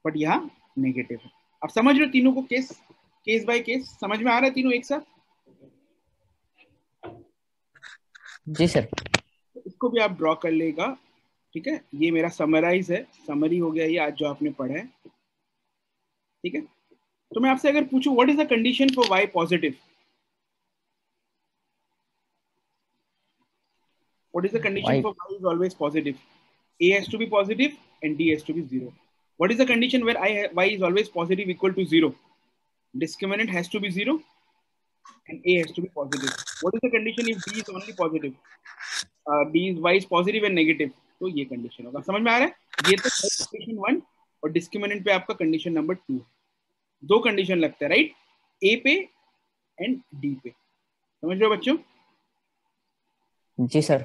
बट यहाँ नेगेटिव है। अब समझ रहे हो तीनों को? केस केस बाय केस समझ में आ रहा है तीनों एक साथ? जी सर। तो इसको भी आप ड्रॉ कर लेगा। ठीक है, ये मेरा समराइज है, समरी हो गया ये आज जो आपने पढ़ा है। ठीक है, तो मैं आपसे अगर पूछूं what is the condition for y positive, what is the condition y for y is always positive? A has to be positive and D has to be zero. What is the condition where y is always positive equal to zero? Discriminant has to be zero and A has to be positive. What is the condition if D is only positive? D is y is positive and negative. तो ये condition होगा। समझ में आ रहा है? ये तो कंडीशन 1 और डिस्क्रिमिनेंट पे आपका कंडीशन नंबर 2। दो कंडीशन लगता है, राइट? ए पे एंड डी पे। समझ रहे हो बच्चों? जी सर।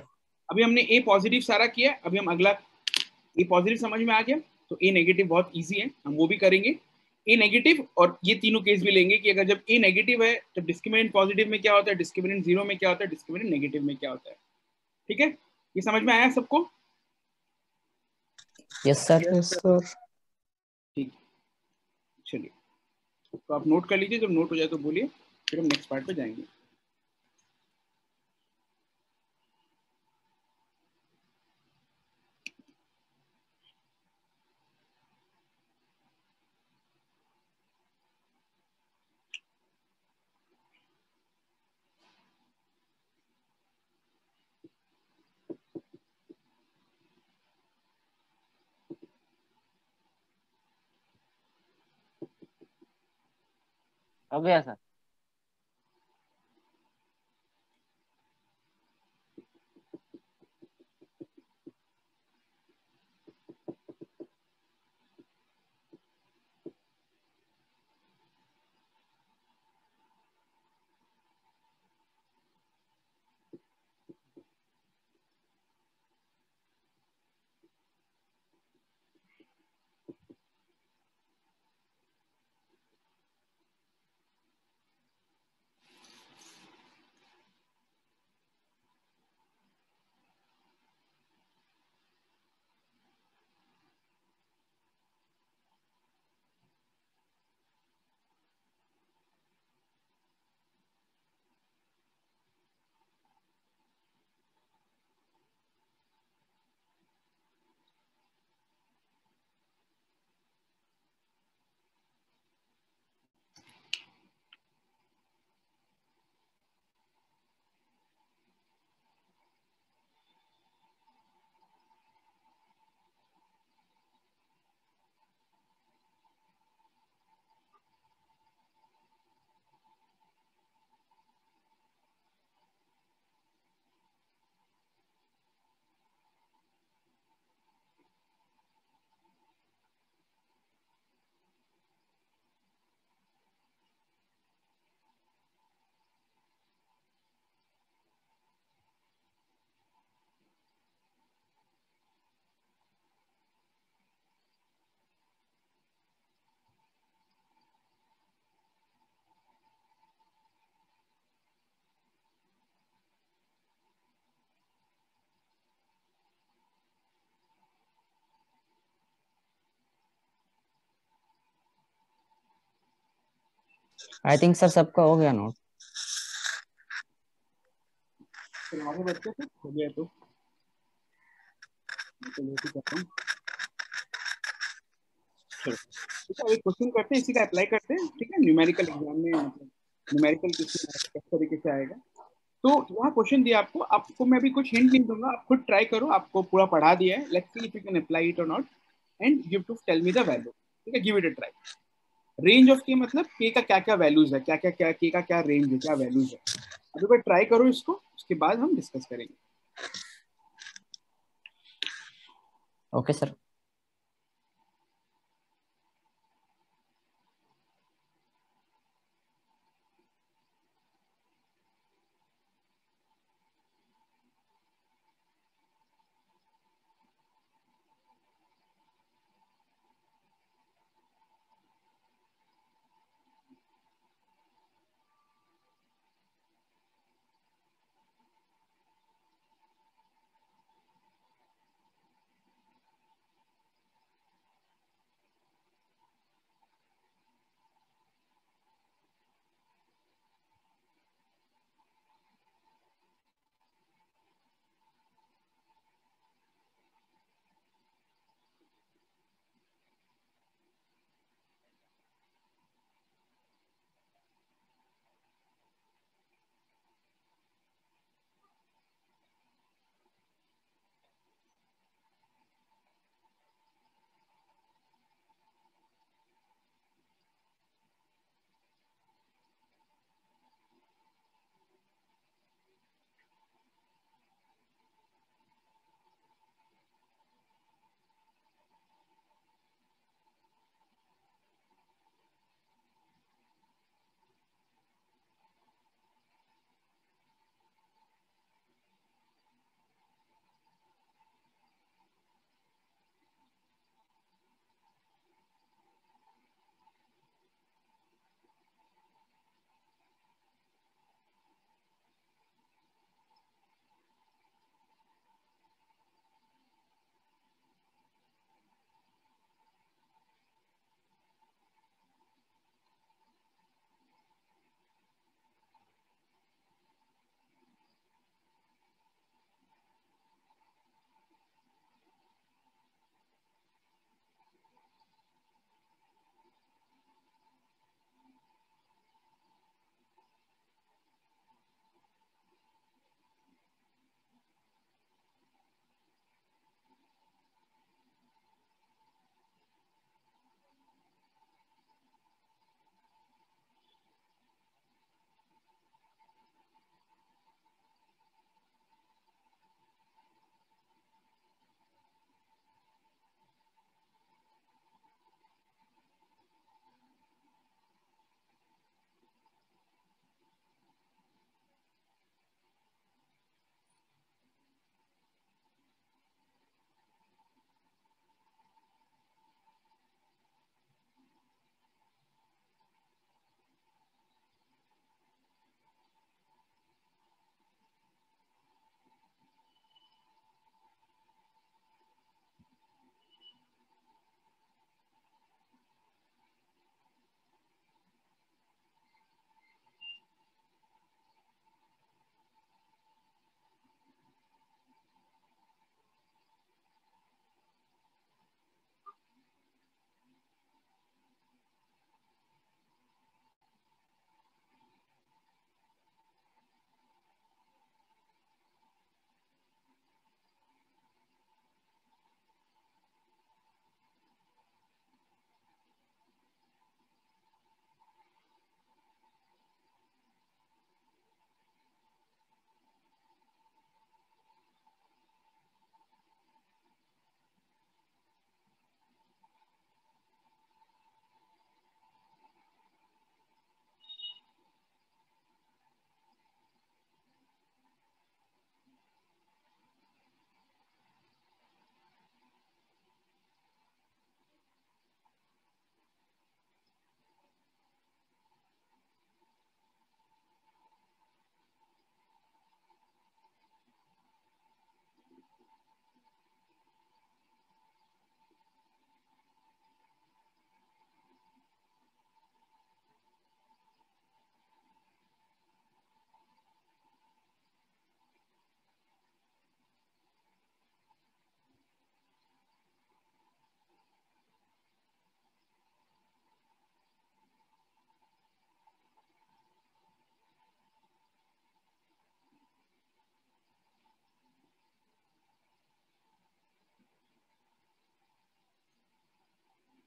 अभी हमने ए पॉजिटिव सारा किया, अभी हम अगला ए पॉजिटिव समझ में आ गया तो ए नेगेटिव बहुत इजी है, हम वो भी करेंगे। ए नेगेटिव और ये तीनों केस भी लेंगे कि अगर जब ए नेगेटिव है तो डिस्क्रिमिनेंट पॉजिटिव में क्या होता है, डिस्क्रिमिनेंट जीरो में क्या होता है, डिस्क्रिमिनेंट नेगेटिव में क्या होता है। ठीक है, ये समझ में आया सबको? Yes sir. Yes sir. ठीक, चलिए, तो आप नोट कर लीजिए, जब नोट हो जाए तो बोलिए, फिर हम नेक्स्ट पार्ट पे जाएंगे। हो गया सर। आई थिंक सर सबका हो गया नोट। फिर आगे बढ़ते फिर हो गया तो मैं तो लेट ही करता हूँ। चलो ठीक है, एक क्वेश्चन करते हैं, इसी का अप्लाई करते हैं, ठीक है, न्यूमेरिकल एग्जाम में, मतलब न्यूमेरिकल किस तरीके से आएगा। तो यहाँ क्वेश्चन दिया आपको, आपको मैं अभी कुछ हिंट नहीं दूंगा, आप खुद ट्राई करो, आपको पूरा पढ़ा दिया है, let's see if you can apply it और not and give to tell me the value, ठीक है, give it a try. Range of K मतलब के का क्या क्या वैल्यूज है, क्या के का क्या रेंज है, क्या वैल्यूज है, अभी बार ट्राई करो इसको, उसके बाद हम डिस्कस करेंगे। Okay sir.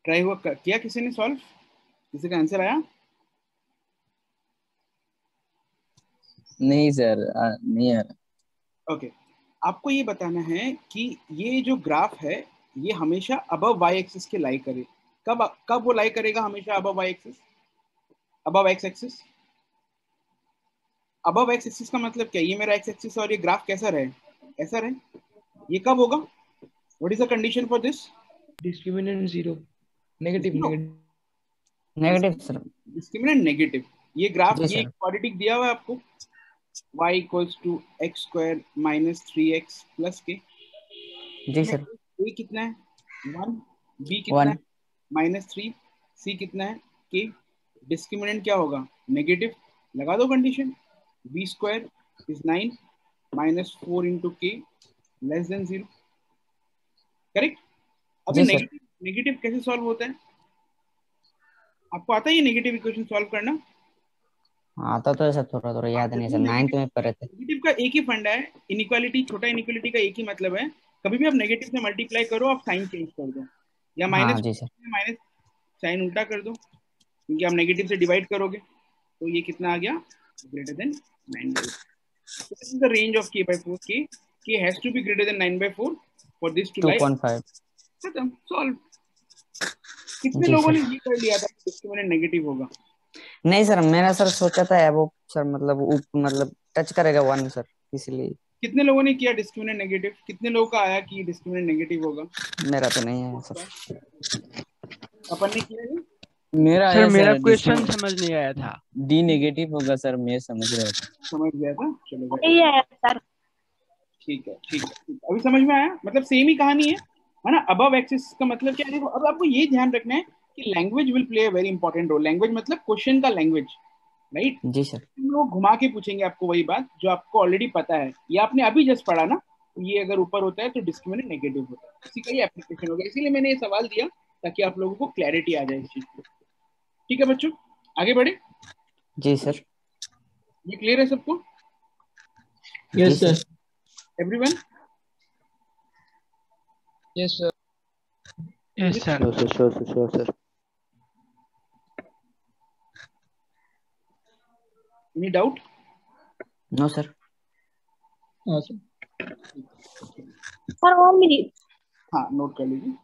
ट्राई हुआ किया किसी ने सॉल्व? किसी का आंसर आया? नहीं सर, नहीं आ रहा। ओके, आपको ये बताना है कि ये जो ग्राफ है ये हमेशा अबव वाई एक्सिस के लाई करे। कब कब वो लाई करेगा हमेशा above y axis, above x axis? Above x axis का मतलब क्या? ये मेरा एक्स एक्सिस और ये ग्राफ कैसा रहे? ऐसा रहे। ये कब होगा? What is the condition for this? Discriminant zero, negative negative sir. Discriminant negative. ये ग्राफ, जी ये सर। क्वाड्रेटिक दिया हुआ है आपको, y equals to x square minus 3x plus K. जी सर। a कितना है? 1, b कितना है? 1। -3, c कितना है? k। डिस्क्रिमिनेंट क्या होगा? नेगेटिव। लगा दो condition, b square is 9 -4 into के लेस देन 0। करेक्ट? अभी जी सर। नेगेटिव नेगेटिव कैसे सॉल्व होता है? आपको आता है ये नेगेटिव इक्वेशन सॉल्व करना? आता तो है सर, थोड़ा थोड़ा याद नहीं सर, 9th में पढ़े थे। नेगेटिव का एक ही फंडा है, इनइक्वालिटी, छोटा इनइक्वालिटी का एक ही मतलब है, कभी भी आप नेगेटिव से मल्टीप्लाई करो आप साइन चेंज कर दो, या हाँ माइनस जी सर। माइनस साइन उल्टा कर दो, क्योंकि आप नेगेटिव से डिवाइड करोगे तो ये कितना आ गया? Greater than 9/4। So this is the range of k by 4. K has to be greater than 9/4 for this to lie. 2.5। खत्म, सॉल्व। कितने जी लोगों सर। ने ये कर लिया था कि डिस्क्रिमिनेंट नेगेटिव होगा? नहीं सर, मैंने सर सोचा था वो सर, मतलब टच करेगा 1 सर, इसलिए। कितने लोगों ने किया डिस्क्रिमिनेंट नेगेटिव? कितने लोगों का आया कि डिस्क्रिमिनेंट नेगेटिव होगा? मेरा तो नहीं है सर। अपन ने किया है? मेरा सर है मेरा सर। क्वेश्चन समझ नहीं आया था। डी नेगेटिव होगा सर, मैं समझ रहा था। समझ गया था, चलो भाई। यही आया सर। ठीक है, ठीक है, ठीक है। अभी समझ में आया? मतलब सेम ही कहानी है ना? अबव एक्सिस का मतलब क्या है? देखो, अब आपको ये ध्यान रखना है कि language will play a very important role. Language मतलब क्वेश्चन का लैंग्वेज, राइट? जी सर। वो घुमा के पूछेंगे आपको वही बात जो आपको ऑलरेडी पता है, ये आपने अभी जस्ट पढ़ा ना, ये अगर ऊपर होता है तो डिस्क्रिमिनेंट नेगेटिव होता है, इसी का ही एप्लीकेशन होगा। इसीलिए मैंने ये सवाल दिया ताकि आप लोगों को क्लैरिटी आ जाए इस चीज की। ठीक है बच्चों, आगे बढ़े। जी सर। ये क्लियर है सबको? Yes sir. Everyone? Yes sir. Yes sir. Sure sir. Any doubt? No sir. हाँ सर। Sir 1 minute. हाँ, नोट कर लीजिए।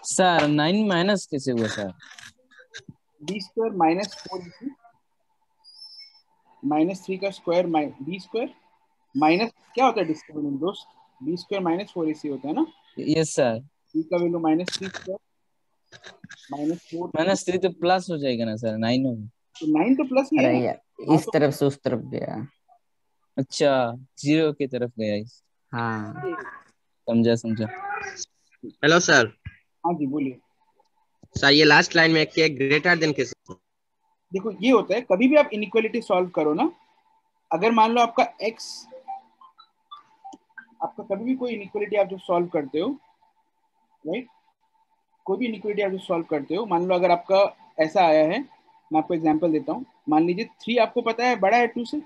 सर 9 माइनस कैसे हुआ सर? बी स्क्वायर माइनस 4 -3 का स्क्वायर बी स्क्वायर माइनस क्या होता है डिस्क्रिमिनेंट दोस्त? बी स्क्वायर -4ac होता है ना? Yes sir. बी का वैल्यू -3 स्क्वायर -4, -3 तो प्लस हो जाएगा ना सर, 9 होगा। तो 9 तो प्लस ही अरे है। यार, हाँ इस तो तरफ से उस तरफ गया। अच्छा, 0 की तरफ गया इस। हाँ, समझा समझा। Hello sir. हाँ जी, बोलिए। सर ये लास्ट लाइन में के ग्रेटर देन कैसे? देखो, ये होता है कभी भी आप इनइक्वालिटी सॉल्व करो ना, अगर मान लो आपका x, आपका कभी भी कोई इनइक्वालिटी आप जो सॉल्व करते हो, राइट, कोई भी इनइक्वालिटी आप जो सॉल्व करते हो, मान लो अगर आपका ऐसा आया है, मैं आपको एग्जांपल देता हूँ। मान लीजिए 3 आपको पता है बड़ा है 2 से,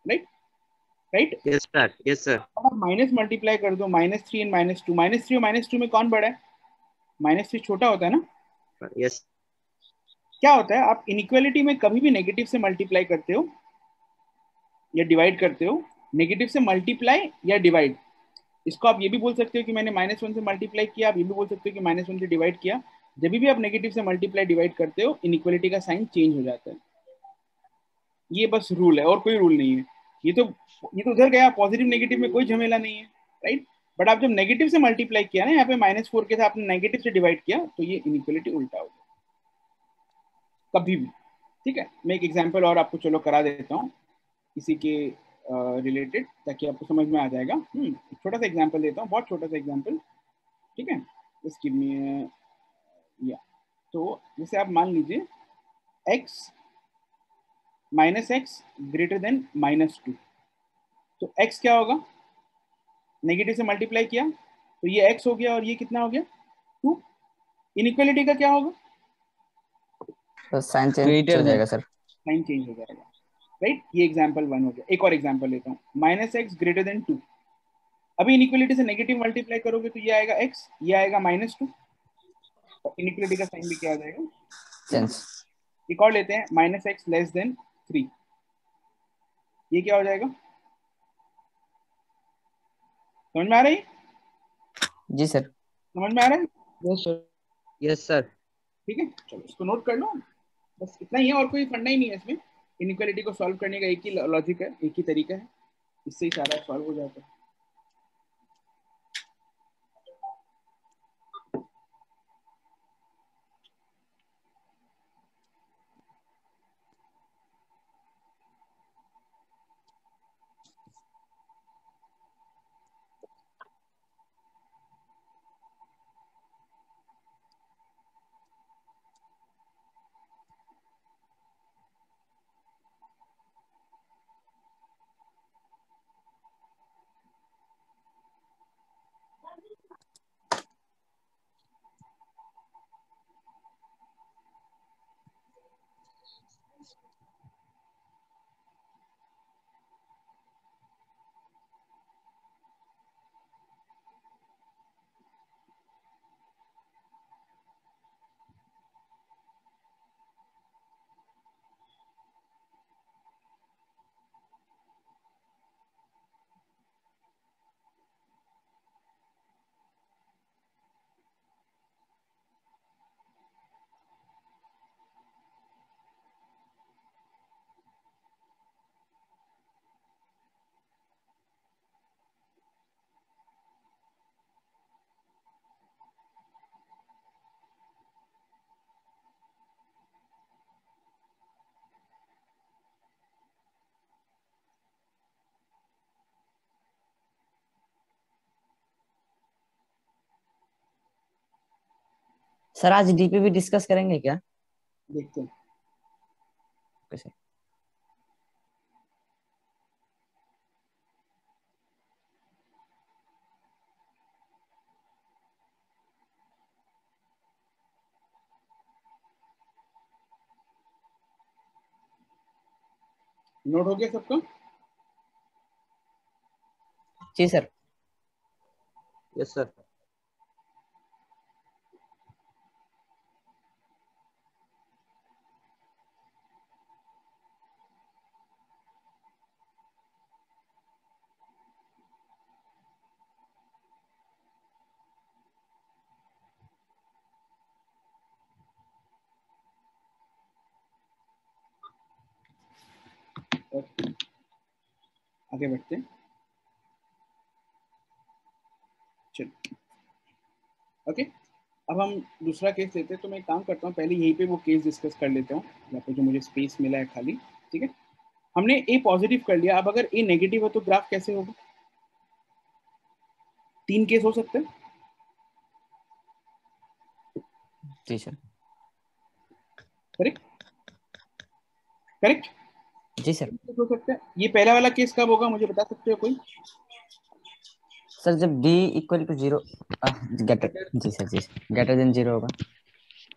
right? Right? Yes sir, yes sir. अब आप माइनस मल्टीप्लाई कर दो, -3 एंड -2, -3 और -2 में कौन बड़ा है? -3 छोटा होता है ना? यस। क्या होता है, आप इनइक्वालिटी में कभी भी नेगेटिव से मल्टीप्लाई करते हो या डिवाइड करते हो, नेगेटिव से मल्टीप्लाई या डिवाइड, इसको आप ये भी बोल सकते हो कि मैंने -1 से मल्टीप्लाई किया, आप ये भी बोल सकते हो कि -1 से डिवाइड किया। जब भी आप नेगेटिव से मल्टीप्लाई डिवाइड करते हो, इनइक्वालिटी का साइन चेंज हो जाता है। ये बस रूल है और कोई रूल नहीं है। ये तो उधर गया, पॉजिटिव नेगेटिव में कोई झमेला नहीं है, राइट? बट आप जब नेगेटिव से मल्टीप्लाई किया ना, यहाँ पे -4 के साथ आपने नेगेटिव से डिवाइड किया, तो ये इनइक्वालिटी उल्टा हो गया कभी भी। ठीक है, मैं एक एग्जाम्पल और आपको चलो करा देता हूँ इसी के रिलेटेड, ताकि आपको समझ में आ जाएगा। छोटा सा एग्जाम्पल देता हूँ, बहुत छोटा सा एग्जाम्पल। ठीक है, जस्ट गिव मी या, तो जैसे आप मान लीजिए x -x ग्रेटर देन -2, तो x क्या होगा? नेगेटिव से मल्टीप्लाई किया तो ये x हो गया और ये कितना हो गया? 2। इनइक्वालिटी का क्या होगा? तो साइन चेंज हो जाएगा सर। साइन चेंज हो जाएगा, राइट? ये एग्जाम्पल 1 हो गया। एक और एग्जाम्पल लेता हूँ, -x ग्रेटर देन 2, अभी इनइक्वालिटी से नेगेटिव मल्टीप्लाई करोगे तो ये आएगा x, ये आएगा -2, और इनइक्वालिटी का साइन भी क्या आ जाएगा, चेंज। एक और लेते हैं, -x लेस देन 3, ये क्या हो जाएगा, समझ में आ रही है? जी सर। समझ में आ रहा है? Yes sir. Yes sir. ठीक है, चलो इसको नोट कर लो, बस इतना ही है, और कोई फंडा ही नहीं है इसमें। इनइक्वालिटी को सॉल्व करने का एक ही लॉजिक है, एक ही तरीका है, इससे ही सारा सॉल्व हो जाता है। सर आज डीपी भी डिस्कस करेंगे क्या? देखते हैं। कैसे? नोट हो गया सबका? जी सर। Yes sir. ओके, आगे बढ़ते हैं। चलो, ओके, अब हम दूसरा केस लेते हैं। तो मैं एक काम करता हूँ, पहले यहीं पे वो केस डिस्कस कर लेता हूँ, यहाँ पे जो मुझे स्पेस मिला है खाली। ठीक है, हमने ए पॉजिटिव कर लिया, अब अगर ए नेगेटिव हो तो ग्राफ कैसे होगा? 3 केस हो सकते हैं। जी सर। Correct, correct. जी सर। हो सकता है। ये पहला वाला केस कब होगा, मुझे बता सकते हो कोई? सर जब d इक्वल टू 0, ग्रेटर, जी सर, जी सर, ग्रेटर देन 0 होगा,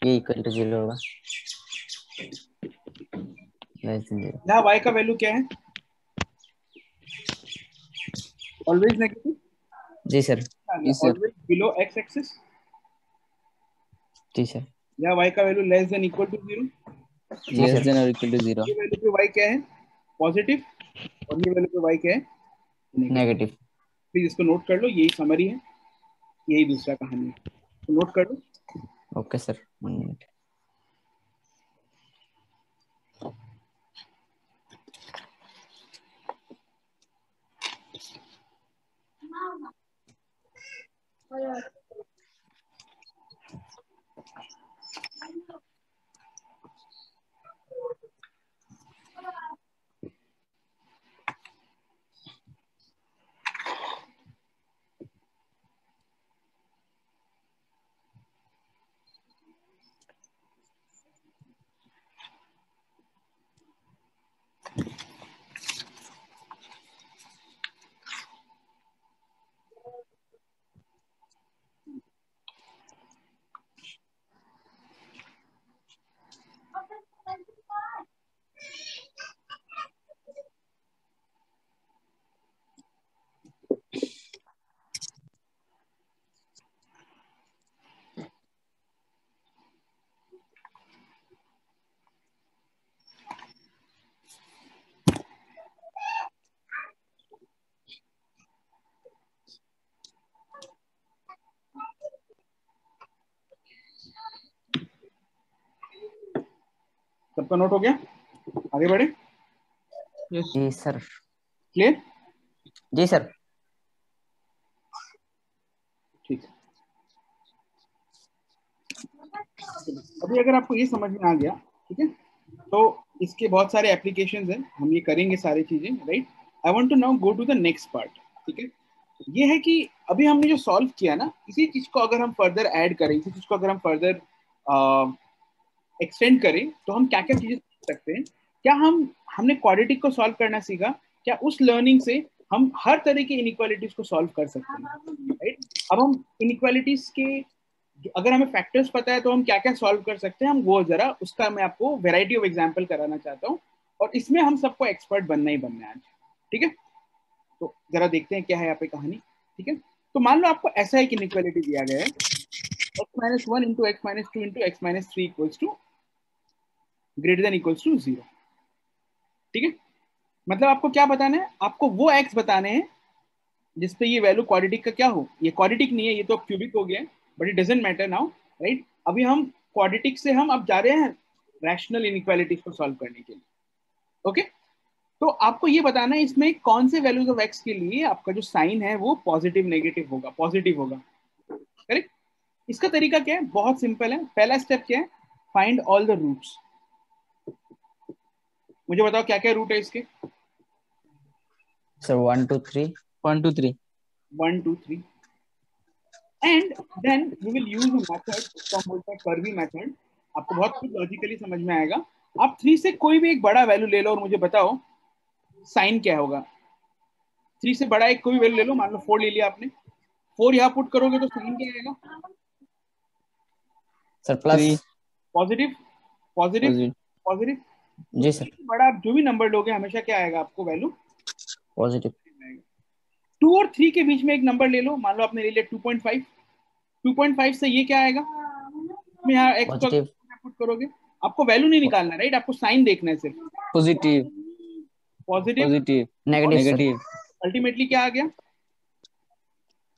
a इक्वल टू 0 होगा, लेस देन 0। यहाँ y का वैल्यू क्या है? Always negative. जी sir. Always below x axis. जी सर। यहाँ y का value less than equal to 0। जी लेस सर। देन और इक्वल टू 0। ये वैल्यू पे y क्या है? पॉजिटिव। और ये वैल्यू पे y क्या है? नेगेटिव। नेगेटिव। प्लीज इसको नोट कर लो, यही समरी है, यही दूसरा कहानी है, तो नोट कर लो। Okay sir, 1 minute. सबका नोट हो गया? आगे बढ़े? Yes. जी सर। क्लियर? जी सर। ठीक है, अभी अगर आपको ये समझ में आ गया, ठीक है, तो इसके बहुत सारे एप्लीकेशंस हैं, हम ये करेंगे सारी चीजें, right? I want to now go to the next part, ठीक है? ये है कि अभी हमने जो सॉल्व किया ना, इसी चीज को अगर हम फर्दर ऐड करें, इसी चीज को अगर हम फर्दर एक्सटेंड करें, तो हम क्या क्या चीजें सीख सकते हैं? क्या हमने क्वाड्रेटिक को सॉल्व करना सीखा, क्या उस लर्निंग से हम हर तरह की इनइक्वालिटीज को सॉल्व कर सकते हैं, राइट? अब हम इनइक्वालिटीज के अगर हमें फैक्टर्स पता है तो हम क्या क्या सॉल्व कर सकते हैं, हम वो जरा उसका मैं आपको वेराइटी ऑफ एग्जांपल कराना चाहता हूँ, और इसमें हम सबको एक्सपर्ट बनना ही बनना है आज, ठीक है? तो जरा देखते हैं क्या है यहाँ पे कहानी, ठीक है? तो मान लो आपको ऐसा एक इनइक्वालिटी दिया गया है, x-1 into x-2 into x-3 equals to greater than equals to 0, ठीक है? मतलब आपको क्या बताना है? आपको वो x बताने हैं जिसपे ये वैल्यू क्वाड्रेटिक का क्या हो। ये क्वाड्रेटिक नहीं है, ये तो क्यूबिक हो गया, but it doesn't matter now, right? अभी हम क्वाड्रेटिक से हम अब जा रहे हैं रैशनल इनइक्वालिटीज को सॉल्व करने के लिए, ओके? तो आपको ये बताना है इसमें कौन से वैल्यूज ऑफ x के लिए आपका जो साइन है वो पॉजिटिव नेगेटिव होगा, पॉजिटिव होगा, करेक्ट? इसका तरीका क्या है? बहुत सिंपल है। पहला स्टेप क्या है? Find all the roots. मुझे बताओ क्या क्या रूट है इसके? Sir 1 2 3 1 2 3 1 2 3 and then we will use a method, इसको हम बोलते हैं कर्वी मेथड। आपको बहुत कुछ लॉजिकली समझ में आएगा। आप 3 से कोई भी एक बड़ा वैल्यू ले लो और मुझे बताओ साइन क्या होगा। 3 से बड़ा एक कोई वैल्यू ले लो, मान लो 4 ले लिया आपने, 4 यहाँ पुट करोगे तो साइन क्या आएगा? Sir plus positive, positive, positive. जी सर। बड़ा आप जो भी नंबर लोगे हमेशा क्या आएगा आपको वैल्यू? पॉजिटिव। 2 और 3 के बीच में एक नंबर ले लो, मान लो आपने ले लिया 2.5। 2.5 से ये क्या आएगा? में यहाँ x को पुट करोगे, आपको वैल्यू नहीं निकालना, राइट? आपको साइन देखना है सिर्फ। Positive, positive, positive, negative. Ultimately क्या आ गया?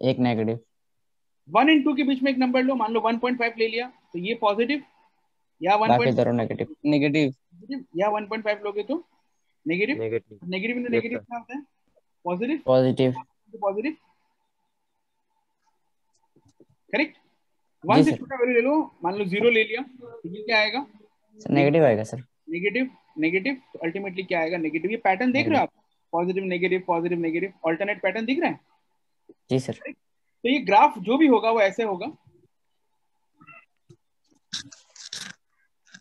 एक नेगेटिव। 1 और 2 के बीच में एक नंबर लो, मान लो 1.5 ले लिया, तो ये पॉजिटिव या बाकी दोनों नेगेटिव। नेगेटिव या 1.5 लोगे तो नेगेटिव। नेगेटिव इंटू नेगेटिव क्या होता है? पॉजिटिव। पॉजिटिव। Positive, correct? 1 से छोटा वैल्यू ले लो, मान लो 0 ले लिया, तो ये क्या आएगा? सर नेगेटिव आएगा सर। नेगेटिव, नेगेटिव, अल्टीमेटली क्या आएगा? नेगेटिव। ये पैटर्न देख रहे हो आप? Positive negative positive negative, alternate pattern दिख रहा है? जी सर। तो ये ग्राफ जो भी होगा वो ऐसे होगा,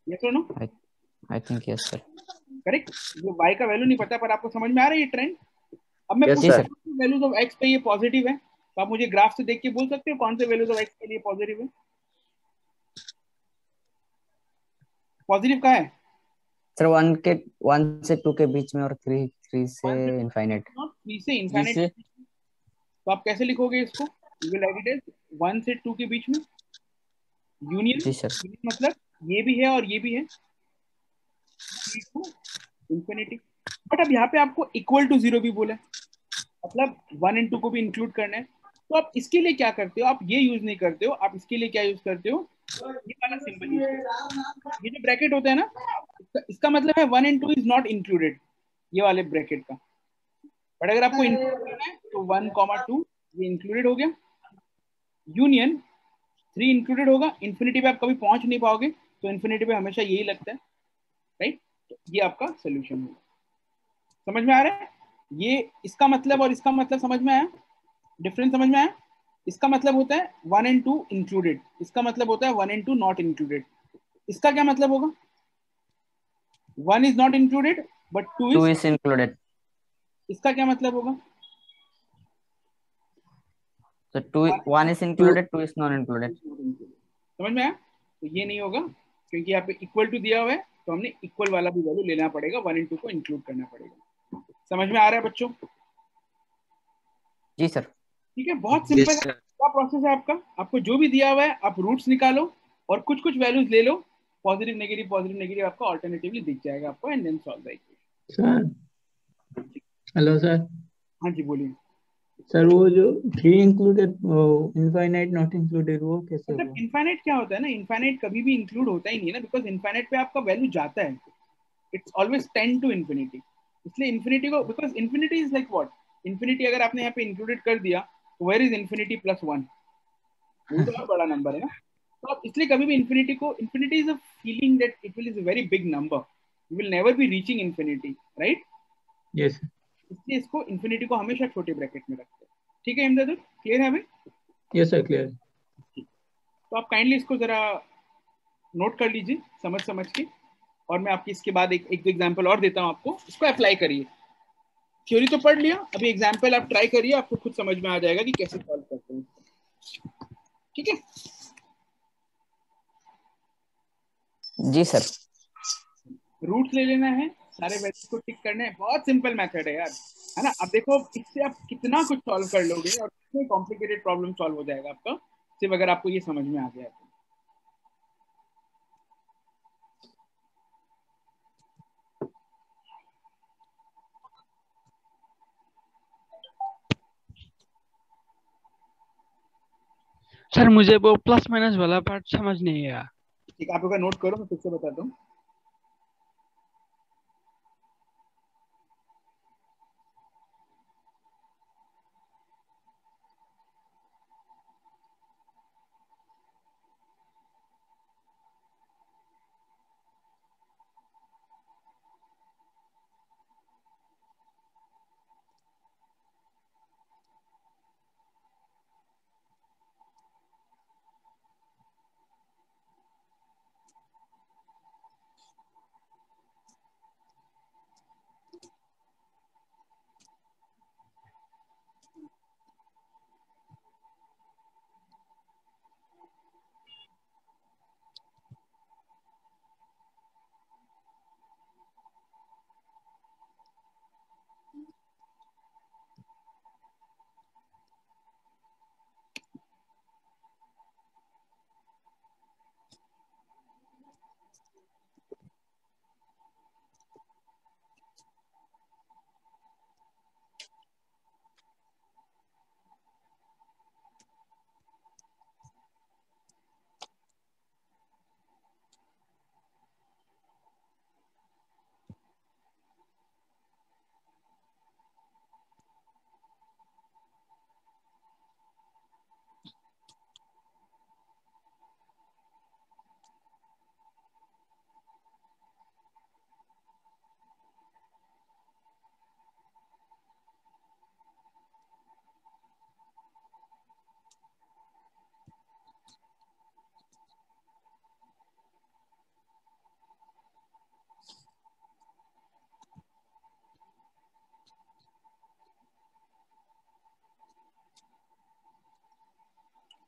यस और no? I think yes sir. Correct? ये y का वैल्यू नहीं पता, पर आपको समझ में आ रहा है ये ट्रेंड? अब मैं जी सर। वैल्यूज ऑफ x पे ये पॉजिटिव है, तो आप मुझे ग्राफ से देख के बोल सकते हो कौन से वैल्यूज ऑफ x के लिए पॉजिटिव है? पॉजिटिव का है सर 1 से 2 के बीच में और 3 से इनफाइनाइट। 3 से इनफाइनाइट। तो आप कैसे लिखोगे इसको? You will write it as 1 से 2 के बीच में यूनियन। जी सर। मतलब ये भी है और ये भी है, इंफिनिटी। बट अब यहाँ पे आपको इक्वल टू 0 भी बोला है, मतलब 1 और 2 को भी इंक्लूड करना है। तो आप इसके लिए क्या करते हो? आप ये यूज नहीं करते हो, आप इसके लिए क्या यूज करते हो? ये वाला सिंबल यूज करते हो। ये जो ब्रैकेट होता है ना, इसका मतलब है 1 और 2 इज नॉट इंक्लूडेड, ये वाले ब्रैकेट का। बट अगर आपको इंक्लूड करना है तो 1, 2 ये इंक्लूडेड हो गया, यूनियन 3 इंक्लूडेड होगा। इन्फिनिटी पे आप कभी पहुंच नहीं पाओगे, तो इन्फिनिटी पे हमेशा यही लगता है, राइट? तो ये आपका सोल्यूशन होगा। समझ में आ रहा है? ये इसका मतलब और इसका मतलब समझ में आया? डिफरेंस समझ में आया? इसका मतलब होता है 1 और 2 इंक्लूडेड, इसका मतलब होता है 1 और 2 नॉट इंक्लूडेड। इसका क्या मतलब होगा? 1 is not included but 2 is included. इसका क्या मतलब होगा? तो 1 is included, 2 is not included. समझ में आया? तो ये नहीं होगा, क्योंकि यहाँ पे इक्वल टू दिया हुआ है, तो हमने इक्वल वाला भी वैल्यू लेना पड़ेगा, 1 और 2 को इंक्लूड करना पड़ेगा। समझ में आ रहा है बच्चों? जी सर। ठीक है, बहुत सिंपल है। क्या प्रोसेस है आपका? आपको जो भी दिया हुआ है आप रूट्स निकालो और कुछ कुछ वैल्यूज ले लो, पॉजिटिव नेगेटिव आपका ऑल्टरनेटिवली दिख जाएगा आपको, and then solve the equation. Sir hello sir. हाँ जी बोलिए सर। वो जो 3 इंक्लूडेड इनफाइनाइट नॉट इंक्लूडेड, वो कैसे मतलब हुआ? इनफाइनाइट क्या होता है ना, इनफाइनाइट कभी भी इंक्लूड होता ही नहीं है ना, बिकॉज इनफाइनाइट पे आपका वैल्यू जाता है। It's always tend to infinity. इसलिए इन्फिनिटी को, because infinity is like what, infinity अगर आपने यहाँ पे इंक्लूडेड कर दिया तो where is infinity plus one, वो तो बहुत बड़ा नंबर है ना। तो आप इसलिए कभी भी इन्फिनिटी को, infinity is a feeling that it will is a very big number, you will never be reaching infinity, right. Yes. इसलिए इसको इन्फिनिटी को हमेशा छोटे ब्रैकेट में रखते हैं। ठीक है इमदादुल, क्लियर है हमें? Yes, sir. Clear. तो आप काइंडली इसको जरा नोट कर लीजिए समझ समझ के, और मैं आपकी इसके बाद एक दो एग्जाम्पल और देता हूँ आपको, इसको अप्लाई करिए। थ्योरी तो पढ़ लिया, अभी एग्जाम्पल आप ट्राई करिए, आपको खुद समझ में आ जाएगा कि कैसे सॉल्व करते हैं। ठीक है जी सर। रूट्स ले लेना है, सारे वैल्यूज को टिक करना है, बहुत सिंपल मेथड है यार, है ना। अब देखो इससे आप कितना कुछ सॉल्व कर लोगे और कितने कॉम्प्लिकेटेड प्रॉब्लम सॉल्व हो जाएगा आपका, सिर्फ अगर आपको ये समझ में आ गया तो। सर मुझे वो प्लस माइनस वाला पार्ट समझ नहीं आया। ठीक, आप अगर नोट करो मैं फिर से बताता हूँ।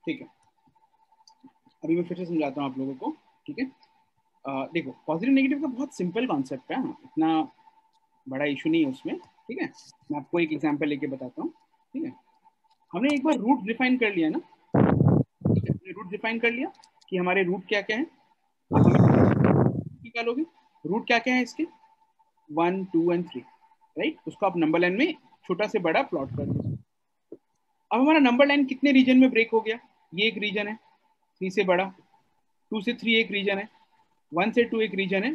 ठीक है, अभी मैं फिर से समझाता हूँ आप लोगों को। ठीक है, देखो पॉजिटिव नेगेटिव का बहुत सिंपल कॉन्सेप्ट है, इतना बड़ा इशू नहीं है उसमें। ठीक है, मैं आपको एक एग्जांपल लेके बताता हूँ। ठीक है, हमने एक बार रूट डिफाइन कर लिया ना, ठीक है, हमने रूट डिफाइन कर लिया कि हमारे रूट क्या क्या है। अब हमें निकालोगे रूट क्या क्या है इसके, 1 2 एंड 3, राइट। उसको आप नंबर लाइन में छोटा से बड़ा प्लॉट कर दो। अब हमारा नंबर लाइन कितने रीजन में ब्रेक हो गया, ये एक रीजन है 3 से बड़ा, 2 से 3 एक रीजन है, 1 से 2 एक रीजन है,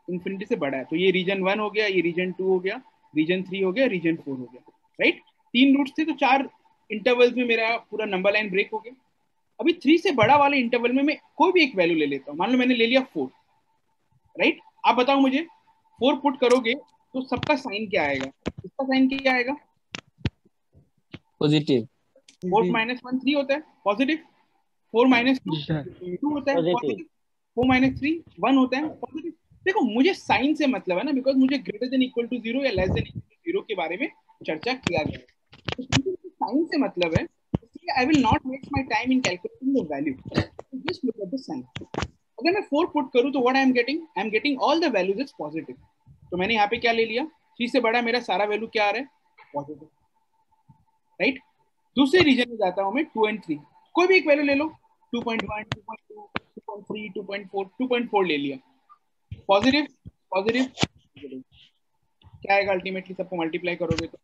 इन्फिनिटी से बड़ा है। तो ये रीजन 1 हो गया, ये रीजन 2 हो गया, रीजन 3 हो गया, रीजन 4 हो गया, राइट। 3 रूट्स थे तो 4 इंटरवल्स में मेरा पूरा नंबर लाइन ब्रेक हो गया। अभी 3 से बड़ा वाले इंटरवल में मैं कोई भी एक वैल्यू ले लेता हूँ, मान लो मैंने ले लिया 4, राइट। आप बताओ मुझे 4 पुट करोगे तो सबका साइन क्या आएगा, इसका साइन क्या आएगा, पॉजिटिव। 4 माइनस 1 3 होता है पॉजिटिव, 4 माइनस 2 जी सर। 2 होता है Positive. पॉजिटिव, 4 माइनस 3 1 होता है पॉजिटिव। देखो मुझे साइन से मतलब है ना, बिकॉज मुझे ग्रेटर देन इक्वल टू 0 या लेस देन इक्वल टू 0 के बारे में चर्चा किया गया है, तो क्योंकि साइन से मतलब है इसलिए I will not waste my time in calculating the value, just look at the sign. अगर मैं 4 पुट करूं तो what I am getting all the values is positive. तो मैंने यहाँ पे क्या ले लिया, 3 से बड़ा मेरा सारा वैल्यू क्या आ रहा है, पॉजिटिव, राइट। दूसरे रीजन में जाता हूं मैं 2 एंड 3, कोई भी एक वैल्यू ले लो, 2.1 2.2 2.3 2.4 2.4 ले लिया, पॉजिटिव पॉजिटिव पॉजिटिव, क्या आएगा अल्टीमेटली, सबको मल्टीप्लाई करोगे तो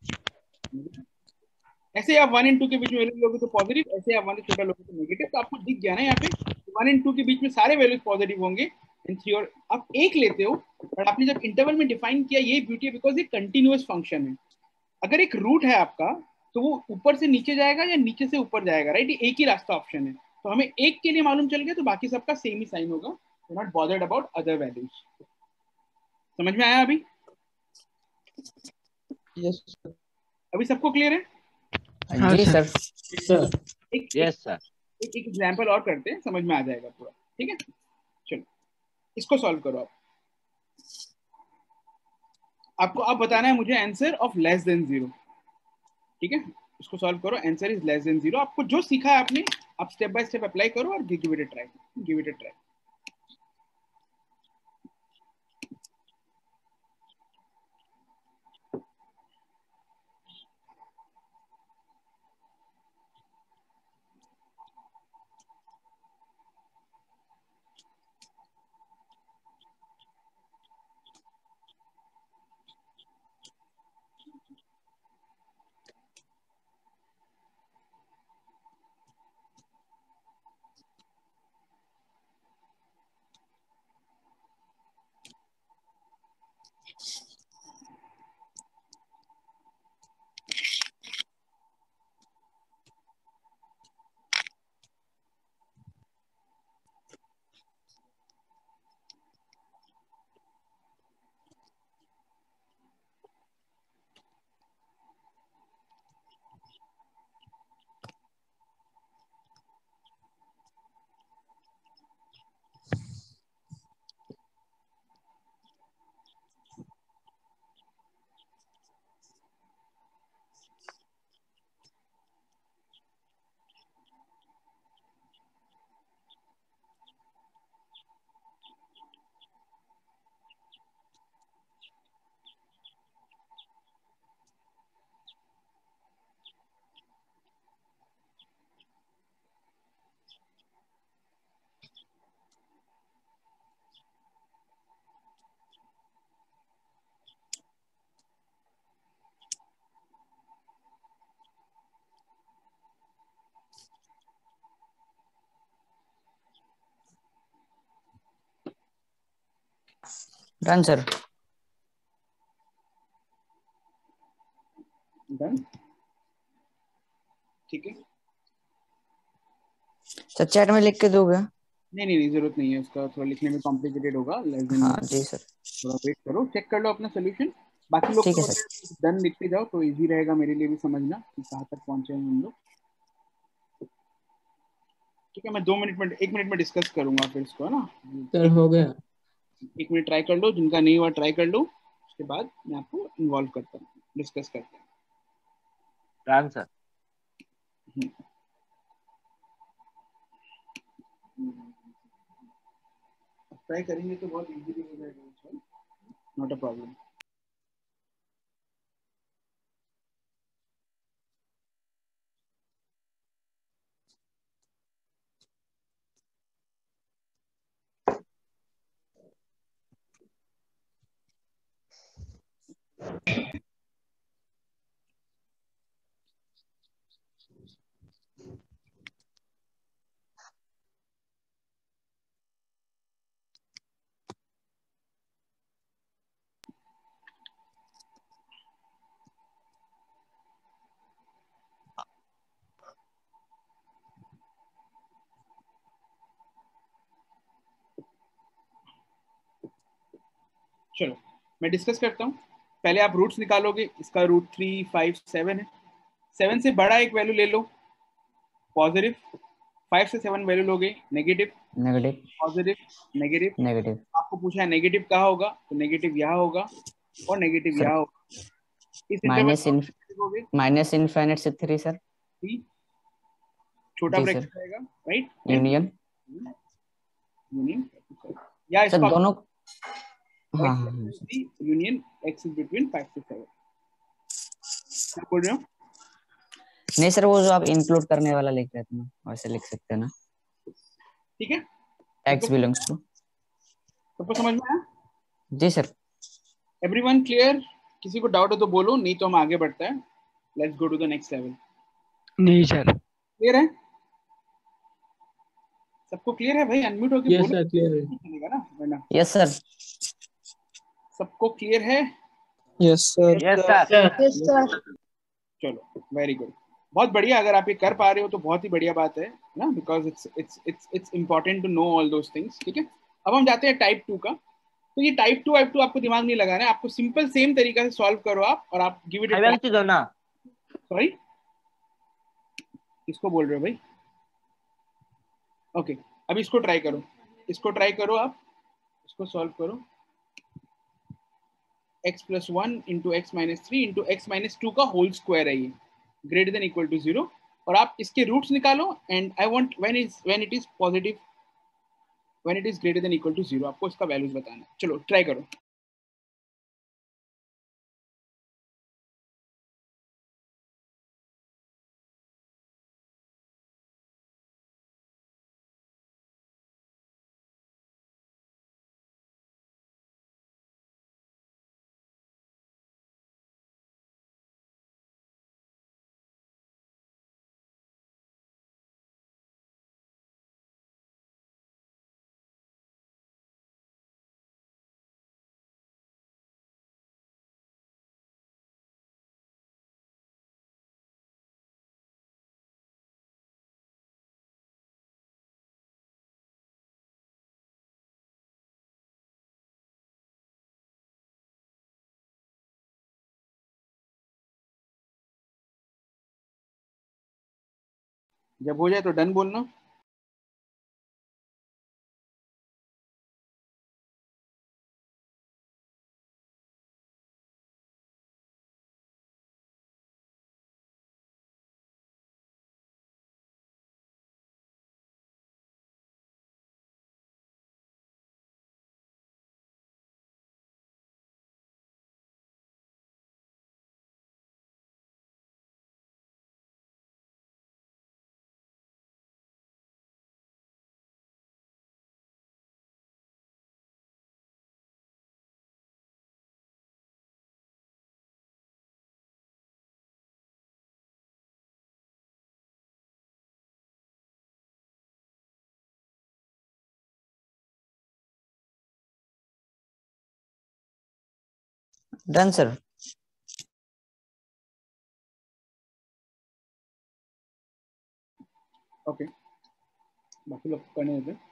ऐसे आप 1 एंड 2 के बीच में वैल्यू लोगे तो पॉजिटिव, ऐसे आप 1 से छोटा लोगे तो नेगेटिव। तो आपको दिख गया ना यहाँ पे 1 एंड 2 के बीच में सारे वैल्यूज पॉजिटिव होंगे एंड 3, और आप एक लेते हो बट आपने जब इंटरवल में डिफाइन किया, ये ब्यूटी है बिकॉज ये कंटिन्यूअस फंक्शन है। अगर एक रूट है आपका तो वो ऊपर से नीचे जाएगा या नीचे से ऊपर जाएगा, राइट? ये एक ही रास्ता ऑप्शन है, तो हमें एक के लिए मालूम चल गया तो बाकी सबका सेम ही साइन होगा। Not bothered about other values. समझ में आया अभी? यस अभी सबको क्लियर है? हाँ जी सर। सर। सर एक यस सर। एक एग्जाम्पल और करते हैं, समझ में आ जाएगा पूरा। ठीक है, चलो इसको सॉल्व करो आप। आपको अब बताना है मुझे आंसर ऑफ लेस देन 0। ठीक है, इसको सॉल्व करो, आंसर इज लेस देन 0। आपको जो सीखा है आपने, आप स्टेप बाय स्टेप अप्लाई करो और give it a try, give it a try. Done sir. Done, ठीक है। सर चैट में लिख के दोगे? नहीं नहीं नहीं, जरूरत नहीं है उसका, थोड़ा लिखने में कॉम्प्लिकेटेड होगा। लेस देन, हाँ जी सर। थोड़ा वेट करो, चेक कर लो अपना सोल्यूशन। बाकी लोग ठीक को है सर। डन लिखते जाओ तो इजी रहेगा मेरे लिए भी समझना कि कहाँ तक पहुंचे हैं हम लोग। ठीक है, मैं 2 मिनट में, 1 मिनट में डिस्कस करूंगा फिर इसको, है ना? सर हो गया। 1 मिनट ट्राई कर लो, जिनका नहीं हुआ ट्राई कर लो, उसके बाद मैं आपको इन्वॉल्व करता हूँ, डिस्कस करते हैं। Done sir. ट्राई करेंगे तो बहुत इजीली हो जाएगा, नॉट अ प्रॉब्लम। चलो मैं डिस्कस करता हूँ। पहले आप रूट्स निकालोगे, इसका रूट 3, 5, 7 है। 7 से बड़ा एक वैल्यू ले लो, पॉजिटिव। 5 से 7 वैल्यू लोगे, negative, negative, positive, negative. Negative. आपको पूछा है नेगेटिव कहाँ होगा, तो नेगेटिव यहाँ होगा और नेगेटिव सर यहाँ होगा। इस इंटरवल माइनस इन होगे माइनस इनफाइनाइट से 3 सर। 3, छोटा जी ब्रैकेट सर। रहेगा, राइट? यूनियन। यूनियन, या सर इसका दोनों। हाँ हाँ हाँ sir. Union x is between 5 to 7। क्या बोल रहे हो? नहीं सर, वो जो आप इंक्लूड करने वाला लिख रहे थे ना, वैसे लिख सकते हैं ना। ठीक है, एक्स बिलोंग्स टू। सबको समझ में आया? जी सर। Everyone clear? किसी को डाउट हो तो बोलो, नहीं तो हम आगे बढ़ते हैं। Let's go to the next level. नहीं सर। क्लियर है? सबको क्लियर है भाई? अनम्यूट होके यस बोलो, सर क्लियर है। चलेगा ना, वरना। Yes sir. सबको क्लियर है? Yes, sir. Yes sir. Yes, sir. चलो वेरी गुड, बहुत बढ़िया। अगर आप ये कर पा रहे हो तो बहुत ही बढ़िया बात है ना, because it's important to know all those things. ठीक है, अब हम जाते हैं टाइप 2 का। तो ये टाइप 2 आपको दिमाग नहीं लगाना है, आपको सिंपल सेम तरीका से सॉल्व करो आप, और आप गिव इट अ ट्राई। चीज हो ना। सॉरी, किसको बोल रहे हो भाई? ओके, अब इसको ट्राई करो, इसको ट्राई करो आप, इसको सॉल्व करो। x plus 1 into x minus 3 into x minus 2 का होल स्क्वायर है ये, ग्रेटर देन इक्वल टू 0। और आप इसके रूट्स निकालो, and I want when it is positive, when it is greater than equal to 0, आपको इसका वैल्यूज बताना है। चलो ट्राई करो। जब हो जाए तो डन बोलना। Done sir. ओके, बाकी लोग करने देते।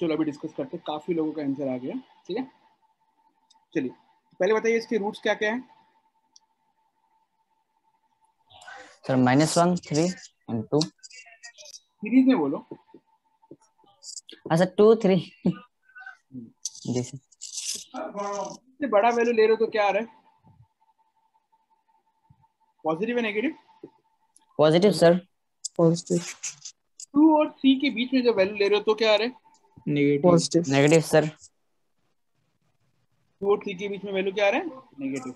चलो अभी डिस्कस करते हैं, काफी लोगों का आंसर आ गया। ठीक है, चलिए पहले बताइए इसके रूट्स क्या क्या है। Sir -1 3 and 2। सीरीज में बोलो। अच्छा 2 3 जी सर। इससे बड़ा वैल्यू ले रहे हो तो क्या आ रहा है? पॉजिटिव है नेगेटिव? Positive sir. Positive. 2 और 3 के बीच में जो वैल्यू ले रहे हो तो क्या आ रहा है? Negative. Positive. Negative sir. 2 और 3 के बीच में वैल्यू क्या आ रहा है? नेगेटिव।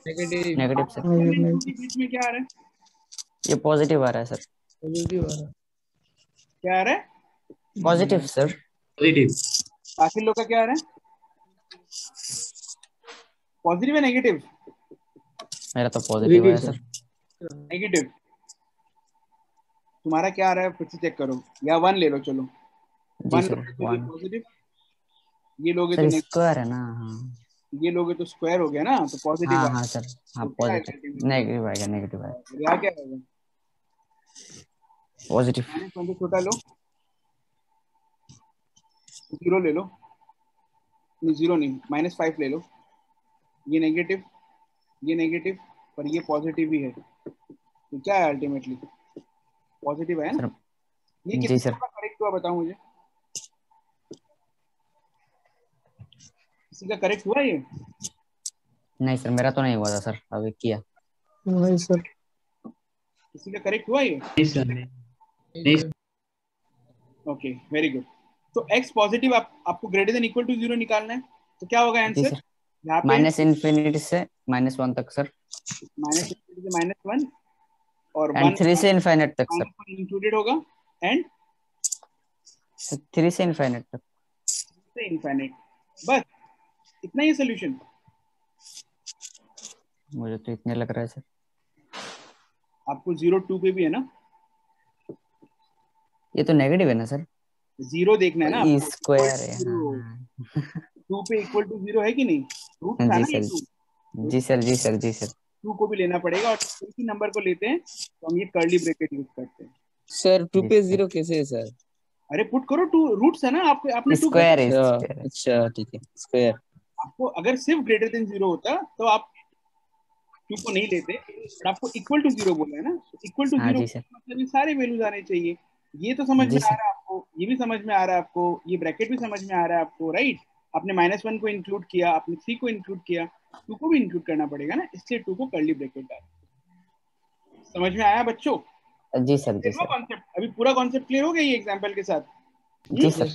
Negative sir. 1 और 2 के बीच में क्या आ रहा है? ये पॉजिटिव आ रहा है सर। क्या आ रहा है? Positive sir. बाकी लोग का क्या आ रहा है? पॉजिटिव है नेगेटिव? मेरा तो पॉजिटिव आया सर। नेगेटिव। तुम्हारा क्या आ रहा है फिर से चेक करो, या 1 ले लो, चलो जी 1 सर लोगे तो ये 1 पॉजिटिव, ये लोगे तो सर नेगेटिव, स्क्वायर है ना। हाँ ये लोगे तो स्क्वायर हो गया ना, तो पॉजिटिव हाँ आ हाँ गया। सर। हाँ तो क्या आएगा पॉजिटिव ultimately? नेगेटिव आएगा। नेगेटिव आएगा। और यहाँ क्या आएगा? पॉजिटिव। -1 से छोटा लो, 0 ले लो, नहीं 0 नहीं, -5 ले लो, ये नेगेटिव पर ये पॉजिटिव ही है, तो क्या है अल्टीमेटली? पॉजिटिव है ना। सर ये जी कितना सर। का करेक्ट हुआ बताओ मुझे, किसी का करेक्ट हुआ ये? नहीं सर मेरा तो नहीं हुआ था सर, अभी किया। नहीं सर। किसी का करेक्ट हुआ ये? Okay very good. तो x पॉजिटिव आपको ग्रेटर देन इक्वल टू 0 निकालना है, तो क्या होगा जी आंसर? सर। यहाँ पे माइनस इन्फिनिटी से -1 तक सर। -1 और एंड 3 से इनफाइनाइट तक सर। -1 इंक्लूडेड होगा, एंड 3 से इनफाइनाइट तक। से इनफाइनाइट, बस इतना ही सोल्यूशन। मुझे तो इतने लग रहा है सर। आपको 0 2 पे भी है ना, ये तो नेगेटिव है ना सर। 0 देखना है ना ई आपको, स्क्वायर है। हाँ हाँ 2 पे इक्वल टू 0 है कि नहीं? रूट था जी ना ये सर 2, जी सर जी सर जी सर। 2 को भी लेना पड़ेगा, और किसी नंबर को लेते हैं तो हम ये कर्ली ब्रैकेट यूज करते हैं। सर 2 जी पे सर। 0 कैसे है सर? अरे पुट करो, 2 रूट्स है ना, आपको आपने 2 कर स्क्वायर है अच्छा स्क्वायर है। अच्छा ठीक है स्क्वायर। आपको अगर सिर्फ ग्रेटर देन 0 होता तो आप 2 को नहीं लेते, बट आपको इक्वल टू 0 बोला है ना, तो इक्वल टू हाँ 0 जी सर। मतलब ये सारे वैल्यूज आने चाहिए। ये तो समझ जी में आ सर। रहा है आपको, ये भी समझ में आ रहा है आपको, ये ब्रैकेट भी समझ में आ रहा है आपको, राइट? आपने -1 को इंक्लूड किया, आपने 3 को इंक्लूड किया, 2 को भी इंक्लूड करना पड़ेगा ना, इसलिए 2 को कर्ली ब्रैकेट डाल। समझ में आया बच्चों? जी सर जी क्लियर हुआ सर। कॉन्सेप्ट? अभी पूरा कॉन्सेप्ट क्लियर हो गया ये एग्जांपल के साथ? जी सर।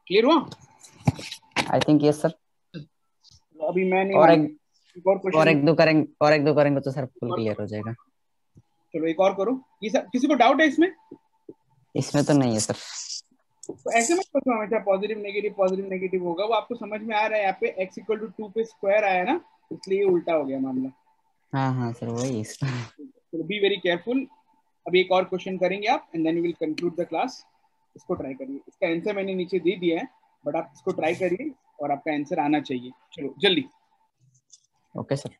क्लियर हुआ? आई थिंक यस सर। अभी मैं नहीं और मान, एक एक और क्वेश्चन, और एक दो करेंगे तो सर फुल क्लियर हो जाएगा। चलो एक और करो। ये सब किसी को डाउट है इसमें? इसमें तो नहीं है सर। तो ऐसे मत सोचो हमेशा पॉजिटिव नेगेटिव होगा, वो आपको समझ में आ रहा है। यहाँ पे x इक्वल टू 2 पे स्क्वायर आया ना, इसलिए ये उल्टा हो गया मामला। हाँ हाँ सर वही। तो बी वेरी केयरफुल। अभी एक और क्वेश्चन करेंगे आप, and then we will conclude the class. इसको ट्राई करिए, इसका आंसर मैंने नीचे दे दिया है, बट आप इसको ट्राई करिए और आपका आंसर आना चाहिए। चलो जल्दी। Okay sir.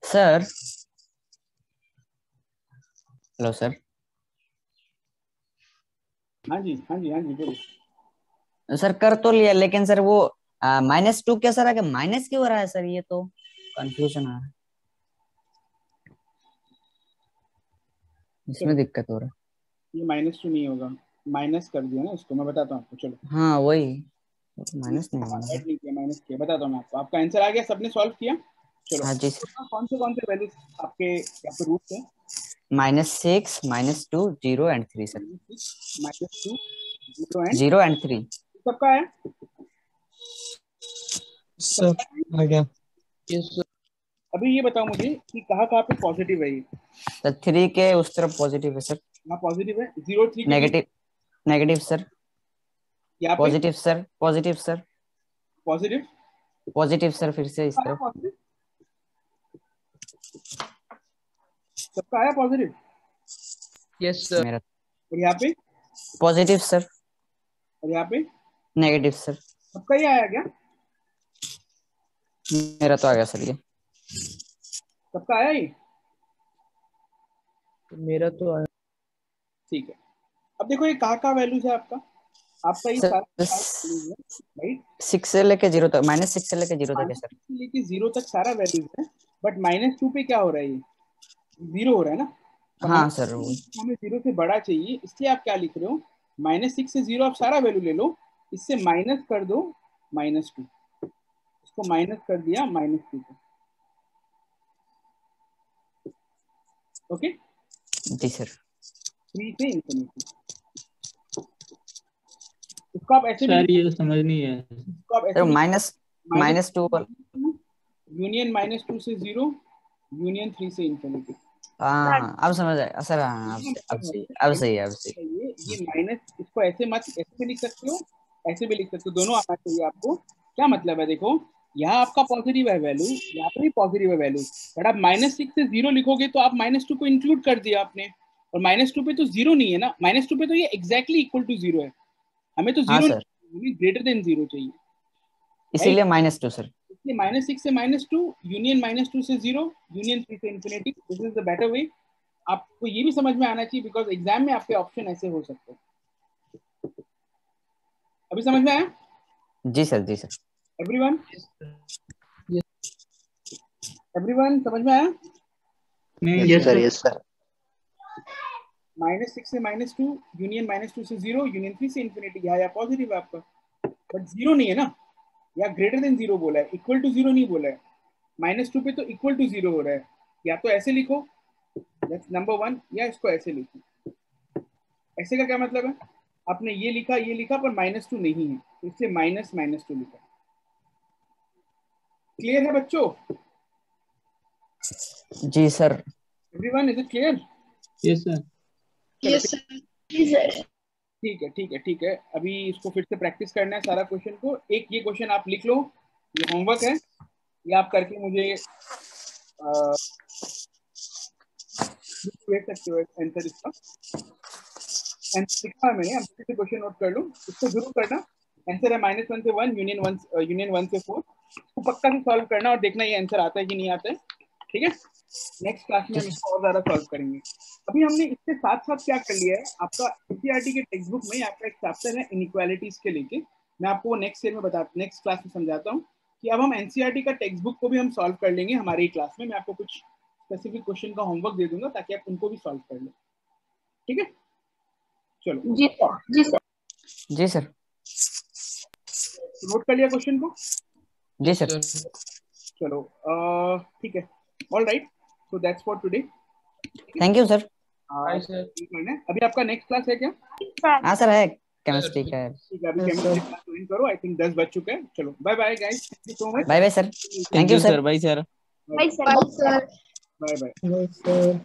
Sir hello sir. हाँ जी बोलिए। सर कर तो लिया, लेकिन सर वो -2 क्या सर, आगे माइनस क्यों हो रहा है सर, ये तो कंफ्यूजन आ रहा है, इसमें दिक्कत हो रहा ये -2 नहीं होगा, माइनस कर दिया ना इसको, मैं बताता हूँ आपको। चलो है। हाँ वही, माइनस नहीं होना ऐड सर। नहीं किया, माइनस किया, बताता हूँ मैं आपको। आपका आंसर आ गया, सबने सॉल्व किया। चलो हाँ जी सर। कौन से वैल्यूज आपके यहाँ पे रूट है? -6 -2 0 एंड 3 सर। -2 0 एंड 0 एंड 3 सबका है। सर आ गया। अभी ये बताओ मुझे कि कहाँ कहाँ पे पॉजिटिव है ये? सर 3 के उस तरफ पॉजिटिव है सर। यहाँ पॉजिटिव है, 0 3 के बीच नेगेटिव, नेगेटिव सर। यहाँ पे positive sir, positive sir, positive. Positive sir, फिर से इस तरफ। पॉजिटिव सबका आया पॉजिटिव। Yes sir. मेरा और यहाँ पे, पॉजिटिव सर, और यहाँ पे नेगेटिव सर। सबका ही आया क्या? मेरा तो आ गया सर ये। सबका आया ही? मेरा तो आया। ठीक है। अब देखो ये कहाँ वैल्यूज है आपका ये सर सारा वैल्यूज है, राइट? 6 से लेके 0 तक, -6 से लेके 0 तक है सर। लेके 0 तक सारा वैल्यूज है, बट -2 पे क्या हो रहा है? ये 0 हो रहा है ना। तो हाँ सर वो हमें 0 से बड़ा चाहिए, इसलिए आप क्या लिख रहे हो? -6 से 0 आप सारा वैल्यू ले लो, इससे माइनस कर दो -2, इसको माइनस कर दिया -2 को। ओके, जी सर। 3 से इंफिनिटी। इसको आप ऐसे भी सर ये समझ नहीं है। इसको आप सर ऐसे भी -2 यूनियन -2 से 0, यूनियन 3 से इंफिनिटी। हाँ अब समझ आया सर। हाँ अब सही, अब सही है, अब सही। ये माइनस, इसको ऐसे मत, ऐसे भी लिख सकते हो, ऐसे भी लिख सकते हो, दोनों आना चाहिए आपको। क्या मतलब है? देखो यहाँ आपका पॉजिटिव है वैल्यू, यहाँ पे भी पॉजिटिव है वैल्यू, बट आप -6 से 0 लिखोगे तो आप -2 को इंक्लूड कर दिया आपने, और -2 पे तो 0 नहीं है ना, -2 पे तो ये एग्जैक्टली इक्वल टू 0 है। हमें तो हाँ 0 सर, ग्रेटर देन 0 चाहिए, इसीलिए -2 सर। इसलिए -6 से -2, यूनियन -2 से 0, यूनियन 3 से infinity. This is the better way. आपको ये भी समझ में आना चाहिए, बिकॉज एग्जाम में आपके ऑप्शन ऐसे हो सकते हैं। अभी समझ में आया जी सर, जी सर। एवरीवन? एवरीवन समझ में आया? नहीं यस सर, यस सर। -6 से -2, यूनियन -2 से 0, यूनियन 3 से इंफिनिटी। या पॉजिटिव है आपका, बट 0 नहीं है ना, या ग्रेटर देन 0 बोला है, इक्वल टू 0 नहीं बोला है। -2 पे तो इक्वल टू 0 हो रहा है। या तो ऐसे लिखो, दैट्स नंबर 1, या इसको ऐसे लिखो। ऐसे का क्या मतलब है? आपने ये लिखा पर -2 नहीं है, इसलिए -2 लिखा। क्लियर है बच्चों? जी sir. Everyone, is it clear? Yes sir. Yes, sir. ठीक है। अभी इसको फिर से प्रैक्टिस करना है सारा क्वेश्चन को। एक ये क्वेश्चन आप लिख लो, ये होमवर्क है, ये आप करके मुझे भेज सकते हो आंसर। इसका आंसर लिखा है मैंने, आप फिर से क्वेश्चन नोट कर लो, इसको जरूर करना। आंसर है -1 से 1, यूनियन 1 से 4। इसको पक्का से सॉल्व करना और देखना ये आंसर आता है कि नहीं आता है। ठीक है, नेक्स्ट क्लास में हम इसको और ज्यादा सॉल्व करेंगे। अभी हमने इसके साथ साथ क्या कर लिया है, आपका एनसीईआरटी के टेक्स्ट बुक में आपका एक चैप्टर है इनइक्वालिटीज के लेके। मैं आपको नेक्स्ट क्लास में समझाता हूँ कि अब हम एनसीईआरटी का टेक्स्ट बुक को भी हम सॉल्व कर लेंगे हमारी ही क्लास में। मैं आपको कुछ स्पेसिफिक क्वेश्चन का होमवर्क दे दूंगा ताकि आप उनको भी सॉल्व कर लें। ठीक है, चलो जी सर, जी सर। जी सर। नोट कर लिया क्वेश्चन को? जी सर। चलो ठीक है, all right, so that's for today. Thank you sir. अभी आपका नेक्स्ट क्लास है क्या? हाँ सर है, केमिस्ट्री का है। ठीक है, अभी केमिस्ट्री क्लास ज्वाइन करो। आई थिंक 10 बज चुके हैं। चलो bye bye guys, thank you so much. Bye bye sir. Thank you sir. Bye sir. Bye, sir. Bye bye. Yes sir.